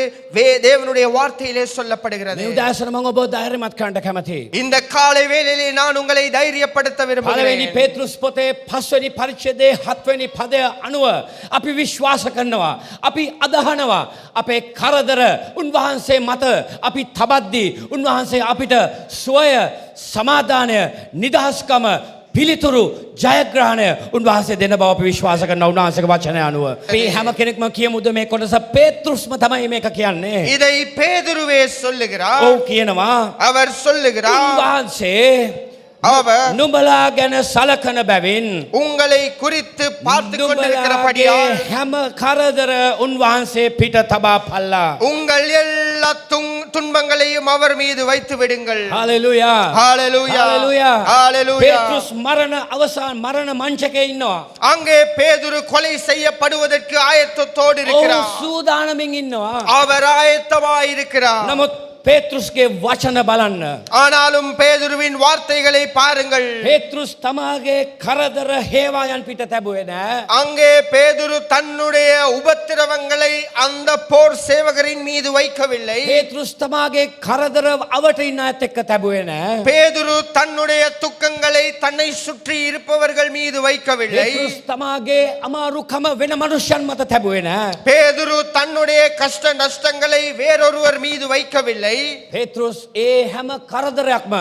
தேவனுடைய வார்த்தையிலே சொல்லப்படுகிறது. මේ උදෑසන මම ඔබ ධෛර්යමත් කරන්න කැමතියි. இந்த காலை வேளையிலே நான் உங்களை தைரியப்படுத்த පළවෙනි விரும்புகிறேன். පේත්‍රුස් පොතේ 5 වෙනි පරිච්ඡේදයේ 7 වෙනි පදය අනුව අපි විශ්වාස කරනවා. අපි අදහනවා අපේ කරදර උන්වහන්සේ මත අපි තබද්දී උන්වහන්සේ අපිට සුවය සමාදානය නිදහස්කම පිළිතුරු ජයග්‍රහණය උන්වහන්සේ දෙන බව අපි විශ්වාස කරනවා උන්වහන්සේගේ වචනය අනුව. මේ හැම කෙනෙක්ම කියමුද මේ කොටස පේත්‍රුස්ම තමයි මේක කියන්නේ. இதை பேதுருவே சொல்லுகிறார். ඔව් කියනවා அவர் சொல்லுகிறார் උන්වහන්සේ அவர் නුඹලා ගැන සලකන බැවින් உங்களை குறித்து பார்த்து கொண்டிருக்கிறபடியால் නුඹලාගේ හැම කරදර උන්වහන්සේ පිට තබා පල්ලා. உங்கள் எல்லா துன்பங்களையும் அவர் மீது வைத்து விடுங்கள். හලෙලුයා. ஹalleluya හලෙලුයා. ஹalleluya. පේතෘස් මරණ මංචකේ ඉන්නවා. அங்கே பேதுரு கொலை செய்யப்படுவதற்கு ஆயத்தத்தோடு ඔහු இருக்கிறார். සූදානමින් ඉන්නවා. அவர் ஆயத்தமாய் இருக்கிறார். නමුත් පේතෘස්ගේ වචන බලන්න. ஆனாலும் பேதுருவின் வார்த்தைகளை பாருங்கள். පේතෘස් තමාගේ කරදර හේවායන් පිට තැබුවේ නෑ. அங்கே பேதுரு தன்னுடைய உபத்திரவங்களை அந்த போர் சேவகரின் மீது வைக்கவில்லை. පේතෘස් තමාගේ කරදර අවට ඉන්න අයත් එක්ක තැබුවේ නෑ. பேதுரு தன்னுடைய துக்கங்களை தன்னை சுற்றி இருப்பவர்கள் மீது வைக்கவில்லை. පේතෘස් තමාගේ අමාරුකම වෙන මනුෂ්‍යයන් මත තැබුවේ නෑ. பேதுரு தன்னுடைய கஷ்ட நஷ்டங்களை வேறொருவர் மீது வைக்கவில்லை. පේතෘස් ඒ හැම කරදරයක්ම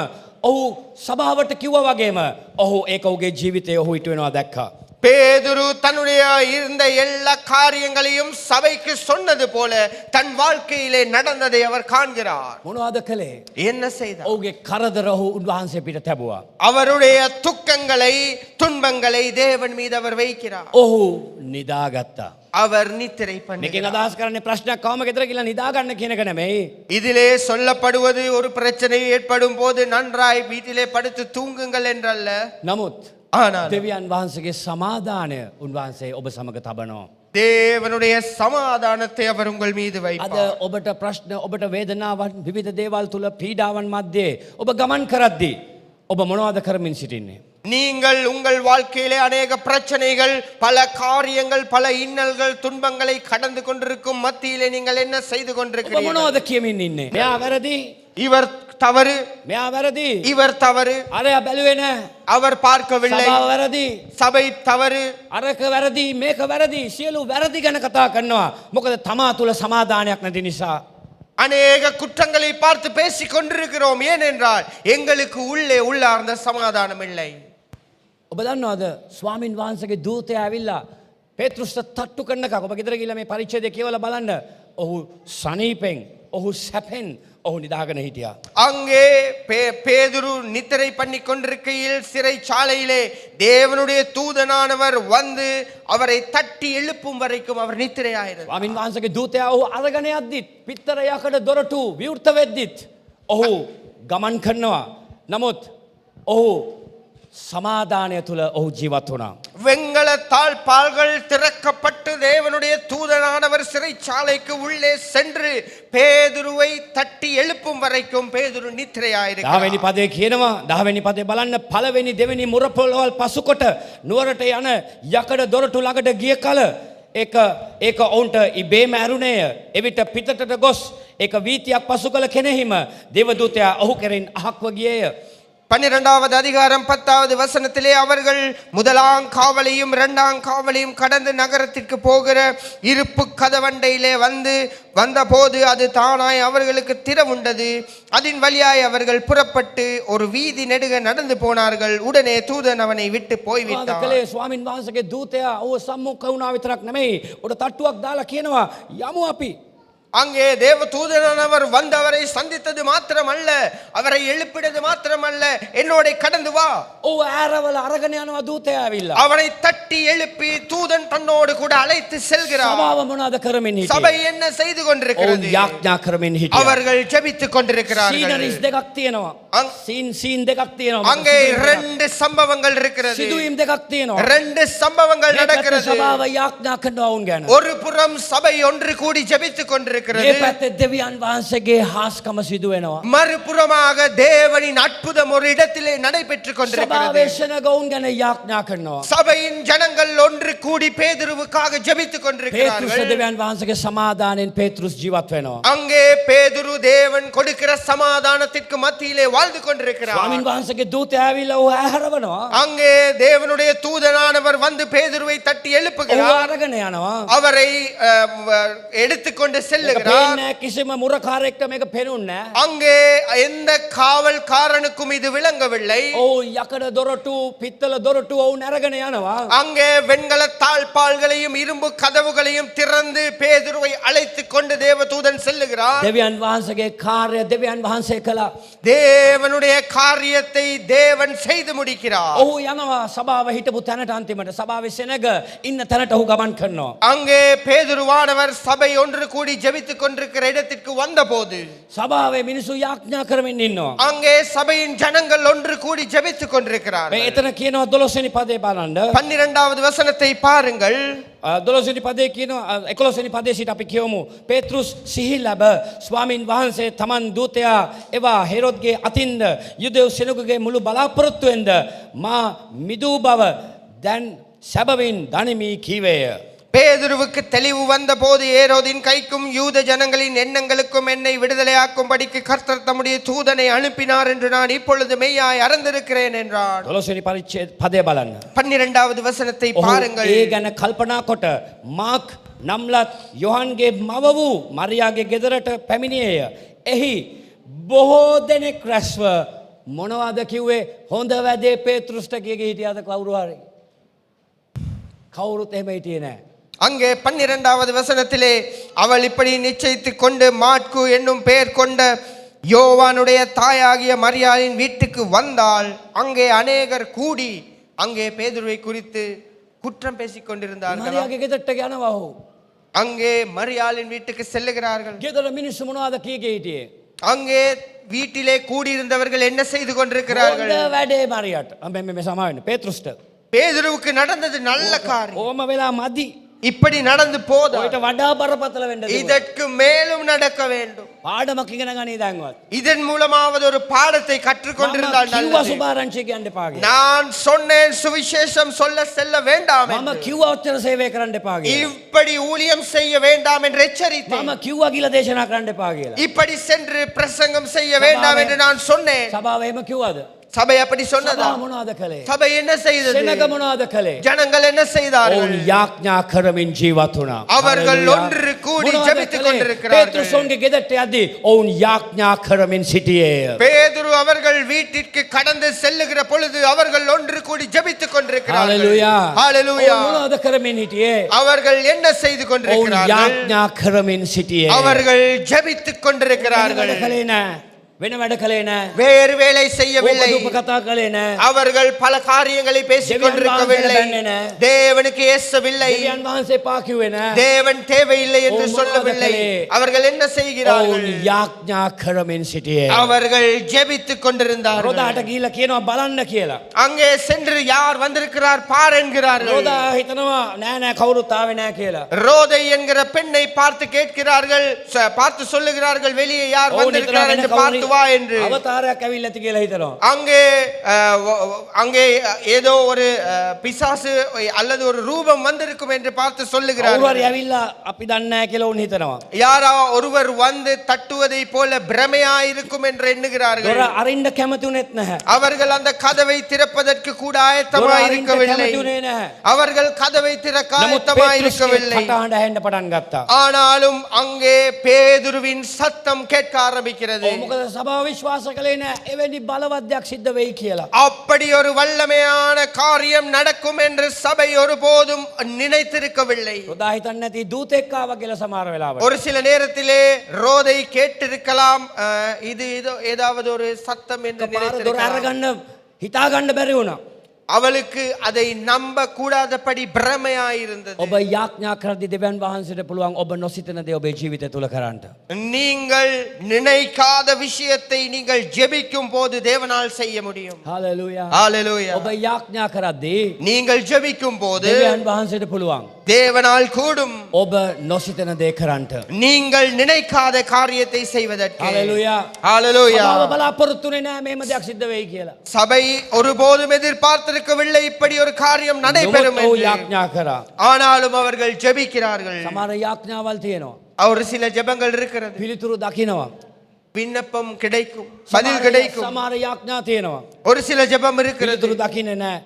ඔහු සභාවට කිව්වා වගේම ඔහු ඒක ඔහුගේ ජීවිතයේ ඔහු ඉටු වෙනවා දැක්කා. பேதுரு தன்னுடைய இருந்த எல்லா காரியங்களையும் சபைக்கு சொன்னது போல தன் வாழ்க்கையிலே நடந்ததை அவர் காண்கிறார். මොනවද කළේ? என்ன செய்தார்? ඔහුගේ කරදර ඔහු උන්වහන්සේ පිට තැබුවා. அவருடைய துக்கங்களை துன்பங்களை தேவன் மீது அவர் வைக்கிறார். ඔහු නිදාගත්තා. அவர் நித்திரை මේකෙන් பண்ணுகிறார். අදහස් කරන්නේ ප්‍රශ්නයක් කවම ගෙදර කියලා නිදා ගන්න කියන එක නෙමෙයි. இதிலே சொல்லப்படுவது ஒரு பிரச்சனை ஏற்படும் போது நன்றாய் வீட்டிலே படுத்து தூங்குங்கள் என்றல்ல. නමුත් ஆனால் දෙවියන් වහන්සේගේ සමාදානය උන්වහන්සේ ඔබ සමග තබනවා. தேவனுடைய சமாதானத்தை அவர் உங்கள் மீது අද வைப்பார். ඔබට ප්‍රශ්න ඔබට වේදනාවන් විවිධ දේවල් තුල පීඩාවන් මැද්දේ ඔබ ගමන් කරද්දී ඔබ මොනවද කරමින් සිටින්නේ? நீங்கள் உங்கள் வாழ்க்கையிலே அநேக பிரச்சனைகள் பல காரியங்கள் பல இன்னல்கள் துன்பங்களை கடந்து கொண்டிருக்கும் மத்தியிலே நீங்கள் என்ன செய்து ඔබ கொண்டிருக்கிறீர்கள்? මොනවද කියමින් ඉන්නේ? මෙයා වැරදි. இவர் தவறு, මෙයා වැරදි. இவர் தவறு, අරයා බැලුවේ නැහැ. அவர் பார்க்கவில்லை, සභාව වැරදි. சபை தவறு, අරක වැරදි මේක වැරදි සියලු වැරදි ගැන කතා කරනවා. මොකද තමා තුල සමාදානයක් නැති නිසා. அநேக குற்றங்களை பார்த்து பேசிக் கொண்டிருக்கிறோம். ஏனென்றால் எங்களுக்கு உள்ளே உள்ளார்ந்த சமாதானம் இல்லை. ඔබ දන්නවද ස්වාමින් වහන්සේගේ දූතයා ඇවිල්ලා පේතෘස්ට තට්ටු කරනකම් ඔබ ගෙදර ගිහලා මේ පරිච්ඡේදය කියවලා බලන්න. ඔහු සනීපෙන් ඔහු සැපෙන් ඔහු නිදාගෙන හිටියා. அங்கே பேதுரு நித்திரை பண்ணி கொண்டிருக்கையில் சிறைச்சாலையிலே தேவனுடைய தூதனானவர் வந்து அவரை தட்டி எழுப்பும் வரைக்கும் அவர் நித்திரையாயிருந்தார். ස්වාමින් වහන්සේගේ දූතයා ඔහු අරගෙන යද්දිත් පිටර යකඩ දොරටු විවෘත වෙද්දිත් ඔහු ගමන් කරනවා. නමුත් ඔහු සමාදානය තුල ඔහු ජීවත් වුණා. வெண்கலத்தால் பால்கள் திறக்கப்பட்டு தேவனுடைய தூதனானவர் சிறைச்சாலைக்கு உள்ளே சென்று பேதுருவை தட்டி எழுப்பும் வரைக்கும் பேதுரு நித்திரையாயிருக்கிறார். 10 වෙනි පදේ කියනවා 10 වෙනි පදේ බලන්න පළවෙනි දෙවෙනි මුරපොළවල් පසුකොට නුවරට යන යකඩ දොරටු ළඟට ගිය කල ඒක ඔවුන්ට ඉබේම ඇරුණේය. එවිට පිටතට ගොස් ඒක වීතියක් පසු කළ කෙනෙහිම දේවදූතයා ඔහු කෙරෙන් අහක්ව ගියේය. 12வது அதிகாரம் 10வது வசனத்திலே அவர்கள் முதலாம் காவலையும் இரண்டாம் காவலையும் கடந்து நகரத்திற்கு போகிற இருப்பு கதவண்டையிலே வந்தபோது அது தானாய் அவர்களுக்கு திறவுண்டது. அதன் வழியாய் அவர்கள் புறப்பட்டு ஒரு வீதி நெடுக நடந்து போனார்கள். உடனே தூதன் அவனை விட்டு போய்விட்டார். කලේ ස්වාමින් වහන්සේගේ දූතයා ඔහු සම්මුඛ වුණා විතරක් නෙමෙයි උඩ තට්ටුවක් දාලා කියනවා යමු අපි. அங்கே தேவ தூதனானவர் வந்து அவரை சந்தித்தது மாத்திரமல்ல, அவரை எழுப்பினது மாத்திரமல்ல, என்னோட கடந்து வா. ඔහු ඈරවල අරගෙන යනවා දූතයා ඇවිල්ලා. அவரை தட்டி எழுப்பி தூதன் தன்னோடு கூட அழைத்து செல்கிறார். සභාව මොනවද කරමින් හිටියේ? சபை என்ன செய்து கொண்டிருக்கிறது? ඔවුන් යාඥා කරමින් හිටියා. அவர்கள் ஜெபித்துக் கொண்டிருக்கிறார்கள். සීනරිස් දෙකක් තියෙනවා. සීන් දෙකක් තියෙනවා. அங்கே ரெண்டு சம்பவங்கள் இருக்கிறது. සිදුවීම් දෙකක් තියෙනවා. ரெண்டு சம்பவங்கள் நடக்கிறது. සභාව යාඥා කරනවා වුන් ගැන. ஒரு புறம் சபை ஒன்று கூடி ஜெபித்துக் கொண்டிருக்கிறது. මේ පැත්තේ දෙවියන් වහන්සේගේ හාස්කම සිදු වෙනවා. மறுபுறமாக தேவனின் அற்புதம் ஒரு இடத்திலே நடைபெற்றுக் கொண்டிருக்கிறது. සභාවේ ශනගවුන් ගැන යාඥා කරනවා. சபையின் ஜனங்கள் ஒன்று கூடி பேதுருவுக்காக ஜெபித்துக் පේතෘස් கொண்டிருக்கிறார்கள். දෙවියන් වහන්සේගේ සමාදානයෙන් පේතෘස් ජීවත් වෙනවා. அங்கே பேதுரு தேவன் கொடுக்கிற சமாதானத்திற்கு மத்தியிலே வாழ்ந்து கொண்டிருக்கிறார். ස්වාමින් වහන්සේගේ දූතයා ඇවිල්ලා ඔහු ඇහැරවනවා. அங்கே தேவனுடைய தூதனானவர் வந்து பேதுருவை தட்டி ඔහු எழுப்புகிறார். අරගෙන යනවා. அவரை எடுத்துக்கொண்டு මේක செல்லுகிறார். පේන්නේ කිසිම මුරකාරයෙක්ට මේක පේනුන්නේ නැහැ. அங்கே எந்த காவல்காரனுக்கும் இது விளங்கவில்லை. ඔව් යකඩ දොරටු පිත්තල දොරටු ඔවුන් අරගෙන යනවා. அங்கே வெண்கல தாழ்பால்களையும் இரும்பு கதவுகளையும் திறந்து பேதுருவை அழைத்துக் கொண்டு தேவதூதன் செல்லுகிறார். දෙවියන් වහන්සේගේ කාර්ය දෙවියන් වහන්සේ කළා. தேவனுடைய காரியத்தை தேவன் செய்து முடிக்கிறார். ඔහු යනවා සභාව හිටපු තැනට අන්තිමට සභාවේ සෙනග ඉන්න තැනට ඔහු ගමන් කරනවා. அங்கே பேதுருவானவர் சபை ஒன்று கூடி ஜெபித்துக் கொண்டிருக்கிற இடத்திற்கு வந்தபோது සභාවේ මිනිස්සු යාඥා කරමින් ඉන්නවා. அங்கே சபையின் ஜனங்கள் ஒன்று கூடி ஜெபித்துக் கொண்டிருக்கிறார்கள். මේ එතන කියනවා 12 වෙනි පදේ බලන්න. 12வது வசனத்தை பாருங்கள். 12 වෙනි පදේ කියනවා 11 වෙනි පදේ සිට අපි කියමු. පේත්‍රුස් සිහි ලැබ ස්වාමින් වහන්සේ තමන් දූතයා එවා හෙරොද්ගේ අතින්ද යුදෙව් සෙනගුගේ මුළු බලාපොරොත්තුවෙන්ද මා මිදූ බව දැන් සැබවින් දනිමි කීවේය. பேதுருவுக்கு தெளிவு வந்த போது ஏரோதின் கைக்கும் யூத ஜனங்களின் எண்ணங்களுக்கும் என்னை விடுதலையாக்கும்படிக்கு கர்த்தர் தம்முடைய தூதனை அனுப்பினார் என்று நான் இப்பொழுது மெய்யாய் அறிந்திருக்கிறேன் என்றார். 12 වෙනි පදේ බලන්න. 12வது வசனத்தை பாருங்கள். ඒ ගැන කල්පනා කොට මාක් නම්ලත් යොහන්ගේ මව වූ මරියාගේ ගෙදරට පැමිණියේය. එහි බොහෝ දෙනෙක් රැස්ව මොනවද කිව්වේ? හොඳ වැඩේ පේත්‍රුස්ට කියගේ හිටියද කවුරු හරි? කවුරුත් එහෙම හිටියේ නැහැ. அங்கே 12வது வசனத்திலே அவள் இப்படி நிச்சயித்துக் கொண்டு மாற்கு என்னும் பெயர் கொண்ட யோவானுடைய தாயாகிய மரியாளின் வீட்டுக்கு வந்தாள். அங்கே அநேகர் கூடி அங்கே பேதுருவை குறித்து குற்றம் பேசிக் கொண்டிருந்தார்கள். මරියාගේ ගෙදරට යනවා ඔහු. அங்கே மரியாளின் வீட்டுக்கு செல்லுகிறார்கள். ගෙදර මිනිස්සු මොනවද කියගේ හිටියේ? அங்கே வீட்டிலே கூடியிருந்தவர்கள் என்ன செய்து கொண்டிருக்கிறார்கள்? හොඳ වැඩේ මරියාට. මේ සමාවෙන්න පේත්‍රුස්ට. பேதுருவுக்கு நடந்தது நல்ல காரியம். ඕම වෙලා මදි. இப்படி நடந்து போதா? ඔයිට වඩා බරපතල වෙන්න දෙන්න. இதற்கு மேலும் நடக்க வேண்டும். පාඩමක් ඉගෙන ගනී දැන්වත්. இதன் மூலமாவது ஒரு பாடத்தை கற்றுக்கொண்டிருந்தால் කිව්වා நல்லது. සුභාරංචිය කියන්න එපා කියලා. நான் சொன்னேன் சுவிசேஷம் சொல்ல செல்ல வேண்டாம் මම என்று. කිව්වා ඔච්චර සේවය කරන්න එපා කියලා. இப்படி ஊழியம் செய்ய வேண்டாம் என்று எச்சரித்தேன். මම කිව්වා කියලා දේශනා කරන්න එපා කියලා. இப்படி சென்று பிரசங்கம் செய்ய வேண்டாம் என்று நான் சொன்னேன். සභාව එහෙම කිව්වද? சபை அப்படி சொன்னதா? සභාව මොනවද කළේ? சபை என்ன செய்தது? සෙනග මොනවද කළේ? ஜனங்கள் என்ன செய்தார்கள்? ඔවුන් යාඥා කරමින් ජීවත් වුණා. அவர்கள் හalleluya. ஒன்று கூடி මොනවද ஜெபித்துக் කළේ? கொண்டிருக்கிறார்கள். පේත්‍රුස්ගේ ගෙදරට යද්දී ඔවුන් යාඥා කරමින් සිටියේය. பேதுரு அவர்கள் வீட்டிற்கு கடந்து செல்லுகிற பொழுது அவர்கள் ஒன்று கூடி ஜெபித்துக் கொண்டிருக்கிறார்கள். හalleluya. ஹalleluya. ඔවුන් මොනවද කරමින් හිටියේ? அவர்கள் என்ன செய்து ඔවුන් கொண்டிருக்கிறார்கள்? යාඥා කරමින් සිටියේ. அவர்கள் ஜெபித்துக் கொண்டிருக்கிறார்கள். වැඩ කළේ නැහැ. වෙන වැඩ කළේ නැහැ. வேறு வேலை செய்யவில்லை. ඕපදූප කතා කළේ නැහැ. அவர்கள் பல காரியங்களை பேசிக் கொண்டிருக்கவில்லை. தேவனுக்கு ஏசவில்லை. දෙවියන් වහන්සේ පා කිව්වේ නැහැ. தேவன் தேவையில்லை என்று ஓ, சொல்லவில்லை. மாதர்களே. அவர்கள் என்ன செய்கிறார்கள்? ඔවුන් යාඥා කරමින් සිටියේ. அவர்கள் ஜெபித்துக் கொண்டிருந்தார்கள். රොදාට ගිහිල්ලා කියනවා බලන්න කියලා. அங்கே சென்று யார் வந்திருக்கிறார் பார் என்கிறார்கள். රොදා හිතනවා නෑ නෑ කවුරුත් ආවේ නෑ කියලා. ரோதை என்கிற பெண்ணை பார்த்து கேட்கிறார்கள், பார்த்து சொல்லுகிறார்கள், வெளியே யார் ඔවුන් வந்திருக்கிறார் හිතනවා என்று වෙන பார்த்து வா என்று. අවතාරයක් ඇවිල්ලා ඇති කියලා හිතනවා. அங்கே அங்கே ஏதோ ஒரு பிசாசு அல்லது ஒரு ரூபம் வந்திருக்கும் என்று பார்த்து කවුරු சொல்லுகிறார்கள். හරි ඇවිල්ලා අපි දන්නේ නෑ කියලා උන් හිතනවා. யாரோ ஒருவர் வந்து தட்டுவதை போல பிரமையாயிருக்கும் என்று எண்ணுகிறார்கள். දොර අරින්න කැමති උනේත් නැහැ. அவர்கள் அந்த கதவை திறப்பதற்கு கூட දොර ஆயத்தமாய் අරින්න இருக்கவில்லை. කැමති උනේ නැහැ. அவர்கள் கதவை திறக்க නමුත් ஆயத்தமாய் පේත්‍රුස්ගේ இருக்கவில்லை. කටහඬ ඇහෙන්න පටන් ගත්තා. ஆனாலும் அங்கே பேதுருவின் சத்தம் கேட்க ஆரம்பிக்கிறது. ඔව් මොකද සභාව විශ්වාස කළේ නෑ එවැනි බලවත් දෙයක් සිද්ධ වෙයි කියලා. அப்படி ஒரு வல்லமையான காரியம் நடக்கும் என்று சபை ஒருபோதும் நினைத்திருக்கவில்லை. රොදා හිතන්නේ නැති දූතෙක් ආවා කියලා සමහර වෙලාවට. ஒரு சில நேரத்திலே ரோதை கேட்டிருக்கலாம், இது ஏதாவது ஒரு சத்தம் என்று පාර දොර நினைத்திருக்கலாம். අරගන්න හිතා ගන්න බැරි වුණා. அவளுக்கு அதை நம்ப கூடாதபடி பிரமையாயிருந்தது. ඔබ යාඥා කරද්දී දෙවියන් වහන්සේට පුළුවන් ඔබ නොසිතන දේ ඔබේ ජීවිතය තුල කරන්න. நீங்கள் நினைக்காத விஷயத்தை நீங்கள் ஜெபிக்கும் போது தேவனால் செய்ய முடியும். හalleluya. ஹalleluya. ඔබ යාඥා කරද්දී நீங்கள் ஜெபிக்கும் போது දෙවියන් වහන්සේට පුළුවන් தேவனால் கூடும் ඔබ නොසිතන දේ කරන්න. நீங்கள் நினைக்காத காரியத்தை செய்வதற்கு. හalleluya. ஹalleluya. සභාව බලාපොරොත්තුනේ නෑ මේම දෙයක් සිද්ධ වෙයි කියලා. சபை ஒருபோதும் எதிர்பார்த்திருக்கவில்லை இப்படி ஒரு காரியம் நடைபெறும் ඔව් என்று. යාඥා කරා. ஆனாலும் அவர்கள் ஜெபிக்கிறார்கள். සමහර යාඥාවල් තියෙනවා. ஒரு சில ஜெபங்கள் இருக்கிறது. පිළිතුරු දකින්නවා. விண்ணப்பம் கிடைக்கும், பதில் கிடைக்கும். සමහර යාඥා තියෙනවා. ஒரு சில ஜெபம் இருக்கிறது. පිළිතුරු දකින්නේ නෑ.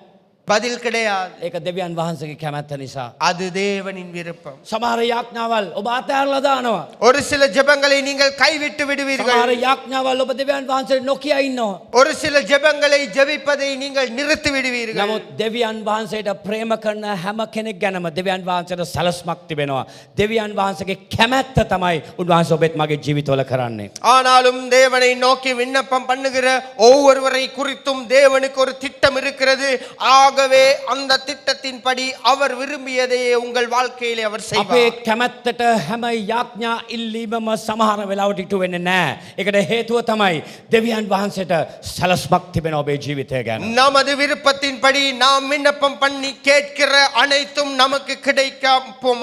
பதில் கிடையாது. ඒක දෙවියන් වහන්සේගේ කැමැත්ත නිසා. அது தேவனின் விருப்பம். සමහර යාඥාවල් ඔබ අතහැරලා දානවා. ஒரு சில ஜெபங்களை நீங்கள் கைவிட்டு விடுவீர்கள். සමහර යාඥාවල් ඔබ දෙවියන් වහන්සේට නොකිය ඉන්නවා. ஒரு சில ஜெபங்களை ஜெபிப்பதை நீங்கள் நிறுத்தி விடுவீர்கள். නමුත් දෙවියන් වහන්සේට ප්‍රේම කරන හැම කෙනෙක් ගැනම දෙවියන් වහන්සේට සලස්මක් තිබෙනවා. දෙවියන් වහන්සේගේ කැමැත්ත තමයි උන්වහන්සේ ඔබෙත් මගේ ජීවිතවල කරන්නේ. ஆனாலும் தேவனை நோக்கி விண்ணப்பம் பண்ணுகிற ஒவ்வொருவரை குறித்தும் தேவனுக்கு ஒரு திட்டம் இருக்கிறது. ஆகவே அந்த திட்டத்தின்படி அவர் விரும்பியதையே உங்கள் வாழ்க்கையிலே அவர் අපේ செய்வார். කැමැත්තට හැම යාඥා ඉල්ලීමම සමහර වෙලාවට ඉටු වෙන්නේ නැහැ. ඒකට හේතුව තමයි දෙවියන් වහන්සේට සලස්මක් තිබෙන ඔබේ ජීවිතය ගැන. நமது விருப்பத்தின்படி நாம் விண்ணப்பம் பண்ணி கேட்கிற அனைத்தும் நமக்கு கிடைக்க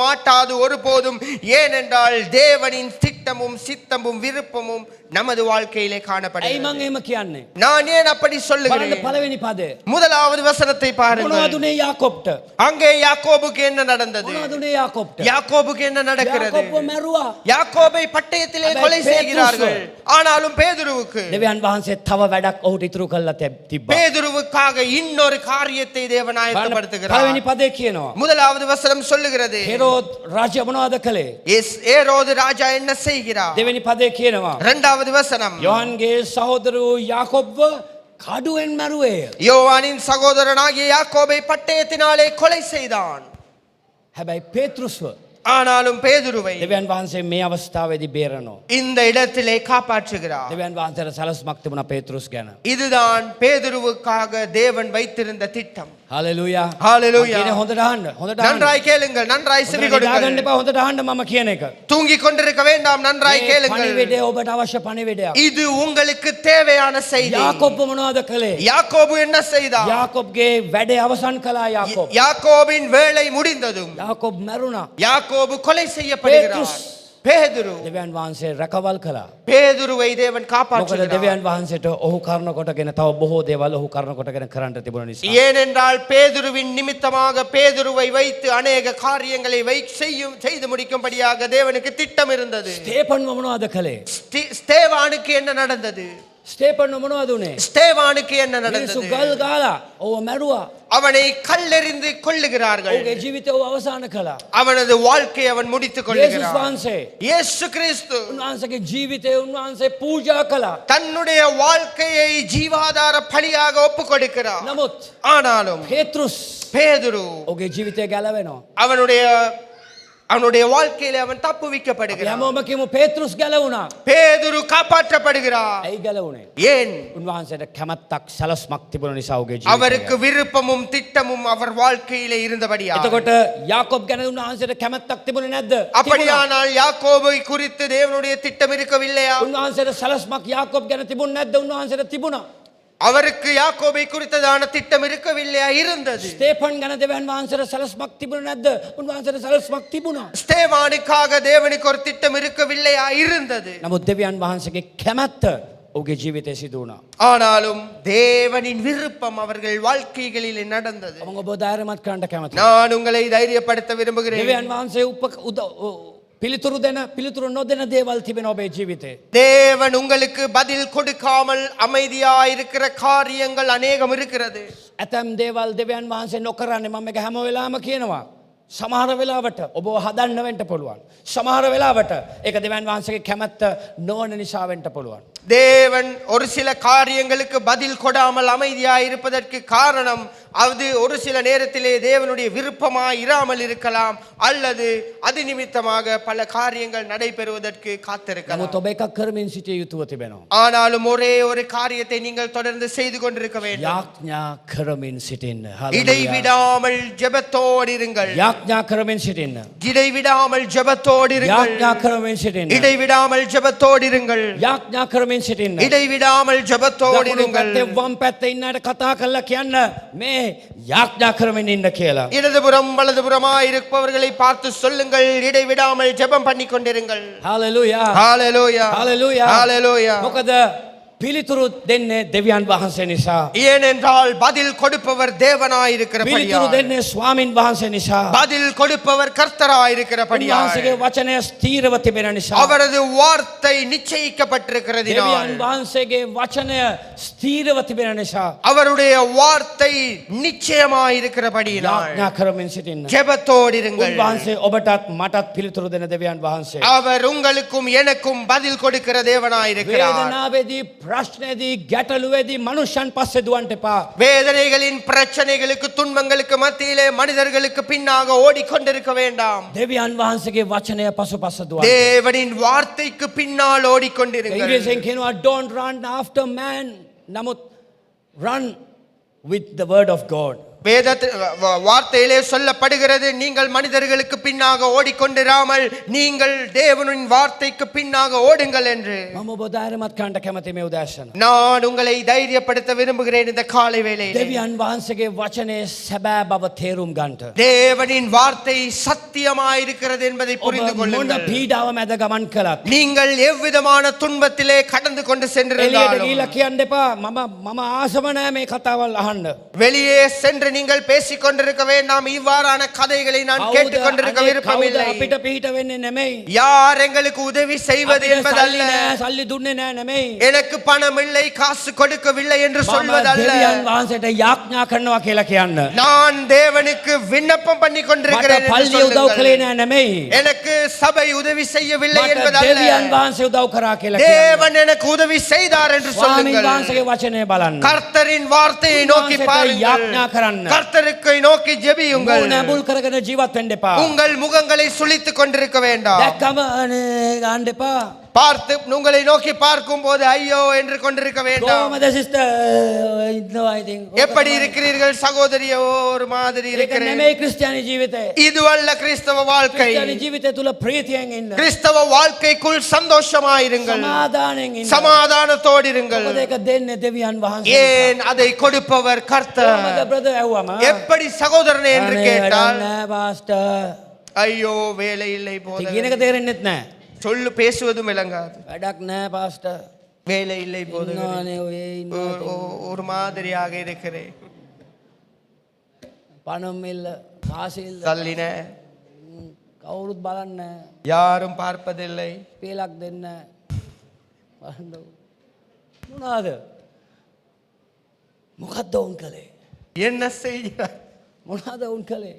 மாட்டாது ஒருபோதும். ஏனென்றால் தேவனின் திட்டமும் சித்தமும் விருப்பமும் நமது வாழ்க்கையிலே ඇයි காணப்படுகிறது. මං එහෙම කියන්නේ? நான் ஏன் அப்படி බලන්න சொல்லுகிறேன்? පළවෙනි පදේ. முதலாவது வசனத்தை பாருங்கள். මොනවද උනේ යාකොබ්ට? அங்கே யாக்கோபுக்கு என்ன நடந்தது? මොනවද උනේ යාකොබ්ට? யாக்கோபுக்கு என்ன நடக்கிறது? යාකොබ්ව මැරුවා. யாக்கோபை பட்டயத்திலே හැබැයි கொலை பேதுருவுக்கு- செய்கிறார்கள். ஆனாலும் பேதுருவுக்கு දෙවියන් වහන්සේ තව වැඩක් ඔහුට ඉතුරු කරලා තිබ්බා. பேதுருவுக்காக இன்னொரு காரியத்தை தேவன் බලන්න ஆயத்தப்படுத்துகிறார். පළවෙනි පදේ කියනවා. முதலாவது வசனம் சொல்லுகிறது, හෙරෝද් රාජ්‍ය මොනවද කළේ? ஏரோது ராஜா என்ன செய்கிறார்? දෙවෙනි පදේ කියනවා. இரண்டாவது வசனம், යොහන්ගේ සහෝදරෝ යාකොබ්ව කඩුවෙන් මැරුවේය. யோவானின் சகோதரனாகிய யாக்கோபை பட்டயத்தினாலே கொலை செய்தான். හැබැයි පේතෘස්ව ஆனாலும் பேதுருவை දෙවියන් වහන්සේ මේ අවස්ථාවේදී බේරනවා. இந்த இடத்திலே காப்பாற்றுகிறார். දෙවියන් වහන්සේට සලස්මක් තිබුණා පේතෘස් ගැන. இதுதான் பேதுருவுக்காக தேவன் வைத்திருந்த திட்டம். හලෙලූයා. ஹalleluya. කියන හොඳට අහන්න. හොඳට අහන්න. நன்றாய் கேளுங்கள், நன்றாய் செவி හොඳට දාගන්න கொடுங்கள். එපා, හොඳට අහන්න මම කියන එක. தூங்கிக் கொண்டிருக்க வேண்டாம், நன்றாய் මේ கேளுங்கள். පණිවිඩය ඔබට අවශ්‍ය පණිවිඩයක්. இது உங்களுக்கு தேவையான செய்தி. යාකොබ්ව මොනවද කළේ? யாக்கோபு என்ன செய்தார்? යාකොබ්ගේ වැඩේ අවසන් කළා යාකොබ්. யாக்கோபின் வேலை முடிந்ததும் යාකොබ් මැරුණා. யாக்கோபு கொலை செய்யப்படுகிறார். பேதுரு දෙවියන් වහන්සේ රැකවල් කළා. பேதுருவை தேவன் මොකද காப்பாற்றுகிறார். දෙවියන් වහන්සේට ඔහු කරන කොටගෙන තව බොහෝ දේවල් ඔහු කරන කොටගෙන කරන්න තිබුණ නිසා. ஏனென்றால் பேதுருவின் நிமித்தமாக பேதுருவை வைத்து அநேக காரியங்களை செய்து முடிக்கும்படியாக தேவனுக்கு திட்டம் இருந்தது. ස්තේපන්ව මොනවද කළේ? ஸ்தேவானுக்கு என்ன நடந்தது? ස්තේපන්ව මොනවද උනේ? ஸ்தேவானுக்கு என்ன මිනිස්සු நடந்தது? ගල් ගාලා ඔව මැරුවා. அவனை கல்லெறிந்து கொல்லுகிறார்கள். ඔහුගේ ජීවිතය ඔහු අවසන් කළා. அவனது வாழ்க்கையை அவன் முடித்துக் යේසුස් கொள்ளுகிறான். වහන්සේ இயேசு கிறிஸ்து උන්වහන්සේගේ ජීවිතය උන්වහන්සේ පූජා කළා. தன்னுடைய வாழ்க்கையை ஜீவாதார பலியாக ஒப்புக் கொடுக்கிறார். නමුත් ஆனாலும் පේතෘස් பேதுரு ඔහුගේ ජීවිතය ගැලවෙනවා. அவனுடைய வாழ்க்கையில அவன் தப்புவிக்கப்படுகிறான். හැමෝම කියමු පේතෘස් ගැලවුණා. பேதுரு காப்பாற்றப்படுகிறார். ඇයි ගැලවුනේ? ஏன்? උන්වහන්සේට කැමැත්තක් සලස්මක් තිබුණ නිසා ඔහුගේ அவருக்கு ජීවිතය. விருப்பமும் திட்டமும் அவர் வாழ்க்கையில இருந்தபடியா. එතකොට යාකොබ් ගැන උන්වහන්සේට කැමැත්තක් තිබුණේ නැද්ද? තිබුණා. அப்படியானால் யாக்கோபை குறித்து தேவனுடைய திட்டம் இருக்கவில்லையா? උන්වහන්සේට සලස්මක් යාකොබ් ගැන තිබුණ නැද්ද? උන්වහන්සේට තිබුණා. அவருக்கு யாக்கோபை குறித்ததான திட்டம் இருக்கவில்லையா? இருந்தது. ස්තේපන් ගැන දෙවියන් වහන්සේට සලස්මක් තිබුණේ නැද්ද? උන්වහන්සේට සලස්මක් තිබුණා. ஸ்தேவானுக்காக தேவனுக்கு ஒரு திட்டம் இருக்கவில்லையா? இருந்தது. නමුත් දෙවියන් වහන්සේගේ කැමැත්ත ඔහුගේ ජීවිතයේ සිදු වුණා. ஆனாலும் தேவனின் விருப்பம் அவர்கள் வாழ்க்கைகளில் நடந்தது. මම ඔබ ධෛර්යමත් කරන්න කැමතියි. நான் உங்களை தைரியப்படுத்த விரும்புகிறேன். දෙවියන් වහන්සේ පිළිතුරු නොදෙන දේවල් තිබෙන ඔබේ ජීවිතේ. தேவன் உங்களுக்கு பதில் கொடுக்காமல் அமைதியாய் இருக்கிற காரியங்கள் அநேகம் இருக்கிறது. ඇතැම් දේවල් දෙවියන් වහන්සේ නොකරන්නේ මම මේක හැම වෙලාවම කියනවා. සමහර වෙලාවට ඔබ හදන්න වෙන්න පුළුවන්. සමහර වෙලාවට ඒක දෙවියන් වහන්සේගේ කැමැත්ත නොවන නිසා වෙන්න පුළුවන්. தேவன் ஒரு சில காரியங்களுக்கு பதில் கொடாமல் அமைதியாய் இருப்பதற்கு காரணம் அது ஒரு சில நேரத்திலே தேவனுடைய விருப்பமாய் இராமல் இருக்கலாம், அல்லது அது நிமித்தமாக பல காரியங்கள் நடைபெறுவதற்கு காத்திருக்கலாம். නමුත් ඔබ එකක් කරමින් සිටිය යුතුව තිබෙනවා. ஆனாலும் ஒரே ஒரு காரியத்தை நீங்கள் தொடர்ந்து செய்து கொண்டிருக்க வேண்டும். යාඥා කරමින් සිටින්න. இடைவிடாமல் ஜெபத்தோடு இருங்கள். යාඥා කරමින් සිටින්න. இடைவிடாமல் ஜெபத்தோடு இருங்கள். යාඥා කරමින් සිටින්න. இடைவிடாமல் ஜெபத்தோடு இருங்கள். යාඥා කරමින් සිටින්න. இடைவிடாமல் ஜெபத்தோடு දකුණු இருங்கள். පැත්තේ වම් පැත්තේ ඉන්නට කතා කරලා කියන්න මේ යාඥා කරමින් ඉන්න කියලා. இடதுபுறம் வலதுபுறமாய் இருப்பவர்களை பார்த்து சொல்லுங்கள், இடைவிடாமல் ஜெபம் பண்ணி கொண்டிருங்கள். හalleluya. ஹalleluya. හalleluya. ஹalleluya. මොකද පිළිතුරු දෙන්නේ දෙවියන් වහන්සේ නිසා. ஏனென்றால் பதில் கொடுப்பவர் පිළිතුරු தேவனாயிருக்கிறபடியால், දෙන්නේ ස්වාමින් වහන්සේ නිසා. பதில் கொடுப்பவர் கர்த்தராயிருக்கிறபடியால், උන්වහන්සේගේ වචනය ස්ථීරව තිබෙන නිසා. அவரது வார்த்தை நிச்சயிக்கப்பட்டிருக்கிறதினால், දෙවියන් වහන්සේගේ වචනය ස්ථීරව තිබෙන නිසා. அவருடைய வார்த்தை நிச்சயமாயிருக்கிறபடியினால் යාඥා කරමින් සිටින්න. ஜெபத்தோடு இருங்கள். උන්වහන්සේ ඔබටත් මටත් පිළිතුරු දෙන දෙවියන් වහන්සේ. அவர் உங்களுக்கும் எனக்கும் பதில் கொடுக்கிற தேவனாயிருக்கிறார். වේදනාවේදී ප්‍රශ්නේදී ගැටලුවේදී මනුෂ්‍යයන් පස්සේ දුවන්ට එපා. வேதனைகளின் பிரச்சனைகளுக்கு துன்பங்களுக்கு மத்தியிலே மனிதர்களுக்கு பின்னாக ஓடிக்கொண்டிருக்க வேண்டாம். දෙවියන් වහන්සේගේ වචනය පසුපස දුවන්න. தேவனின் வார்த்தைக்கு பின்னால் ஓடிக்கொண்டிருங்கள். ඉංග්‍රීසියෙන් කියනවා don't run after man, නමුත් run with the word of God. வேத வார்த்தையிலே சொல்லப்படுகிறது, நீங்கள் மனிதர்களுக்கு பின்னாக ஓடிக்கொண்டிராமல் நீங்கள் தேவனின் வார்த்தைக்கு பின்னாக ஓடுங்கள் என்று. මම ඔබ ධෛර්යමත් කරන්න කැමති මේ උදෑසන. நான் உங்களை தைரியப்படுத்த விரும்புகிறேன் இந்த காலை வேளையிலே. දෙවියන් වහන්සේගේ වචනේ සැබෑ බව තේරුම් ගන්නට. தேவனின் வார்த்தை சத்தியமாயிருக்கிறது என்பதை புரிந்து මොන கொள்ளுங்கள். පීඩාව මැද ගමන් කළත් நீங்கள் எவ்விதமான துன்பத்திலே கடந்து கொண்டு එළියට சென்றிருந்தாலும் ගිහිලා කියන්න එපා මම ආසම නැහැ මේ කතාවල් අහන්න. வெளியே சென்று நீங்கள் பேசிக் கொண்டிருக்க வேண்டாம், இவ்வாறான கதைகளை நான் கேட்டுக் கொண்டிருக்க விருப்பமில்லை. අපිට පිට වෙන්නේ නෙමෙයි. யார் எங்களுக்கு உதவி செய்வது අපිට என்பதல்ல, සල්ලි නෑ සල්ලි දුන්නේ නෑ නෙමෙයි. எனக்கு பணம் இல்லை காசு கொடுக்கவில்லை என்று මම சொல்வதல்ல. දෙවියන් වහන්සේට යාඥා කරනවා කියලා කියන්න. நான் தேவனுக்கு விண்ணப்பம் பண்ணி මට கொண்டிருக்கிறேன் என்று පල්ලිය උදව් சொல்லுங்கள். කළේ නෑ නෙමෙයි. எனக்கு சபை உதவி செய்யவில்லை මට என்பதல்ல, දෙවියන් වහන්සේ උදව් කරා කියලා කියන්න. தேவன் எனக்கு உதவி செய்தார் என்று ස්වාමීන් சொல்லுங்கள். වහන්සේගේ වචනය බලන්න. கர்த்தரின் வார்த்தையை நோக்கி උන්වහන්සේට பாருங்கள். යාඥා කරන්න. கர்த்தருக்கு நோக்கி ஜெபியுங்கள். මූණ ඇඹුල් කරගෙන ජීවත් වෙන්න එපා. உங்கள் முகங்களை சுளித்துக் கொண்டிருக்க வேண்டாம். දැක්කම අනේ ගන්න එපා. பார்த்து உங்களை நோக்கி பார்க்கும் போது ஐயோ என்று கொண்டிருக்க வேண்டாம். කොහමද සිස්ටර් ඉන්නවා ඉතින්. எப்படி இருக்கிறீர்கள் சகோதரி? ஒரு மாதிரி ඒක இருக்கிறேன். නෙමෙයි ක්‍රිස්තියානි ජීවිතය. இது அல்ல கிறிஸ்தவ வாழ்க்கை. ක්‍රිස්තියානි ජීවිතය තුල ප්‍රීතියෙන් ඉන්න. கிறிஸ்தவ வாழ்க்கைக்குள் சந்தோஷமாயிருங்கள், සමාදානයෙන් ඉන්න. சமாதானத்தோடு இருங்கள். මොකද ඒක දෙන්නේ දෙවියන් වහන්සේ. ஏன் அதை கொடுப்பவர் කොහමද கர்த்தர். බ්‍රදර් ඇහුවම. எப்படி சகோதரனே என்று අනේ கேட்டால், නෑ පාස්ටර්. ஐயோ வேலை இல்லை போல කියන එක තේරෙන්නෙත් නෑ. சொல்லு பேசுவதும் விளங்காது. වැඩක් නෑ පාස්ටර්. வேலை இல்லை போது ඉන්නවනේ ඔය ඉන්නවා. ஒரு மாதிரியாக இருக்கிறேன். පණම් ඉල්ල කාසිල්ල தள்ளின කවුරුත් බලන්නේ නෑ. யாரும் பார்ப்பதில்லை. පේලක් දෙන්න බලන්න. මොනවාද? මොකද්ද උන් කළේ? என்ன செய்கிறார்? මොනවාද උන් කළේ?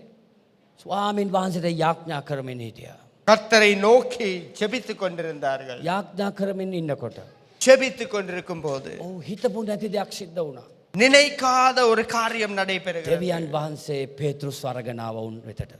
ස්වාමින් වහන්සේට යාඥා කරමින් හිටියා. கர்த்தரை நோக்கி ஜெபித்துக் கொண்டிருந்தார்கள். යාඥා කරමින් ඉන්නකොට ஜெபித்துக் கொண்டிருக்கும் போது ඔව් හිතපු නැති දෙයක් සිද්ධ වුණා. நினைக்காத ஒரு காரியம் நடைபெறுகிறது. දෙවියන් වහන්සේ පේතෘස් අරගෙන ආව උන් වෙතට.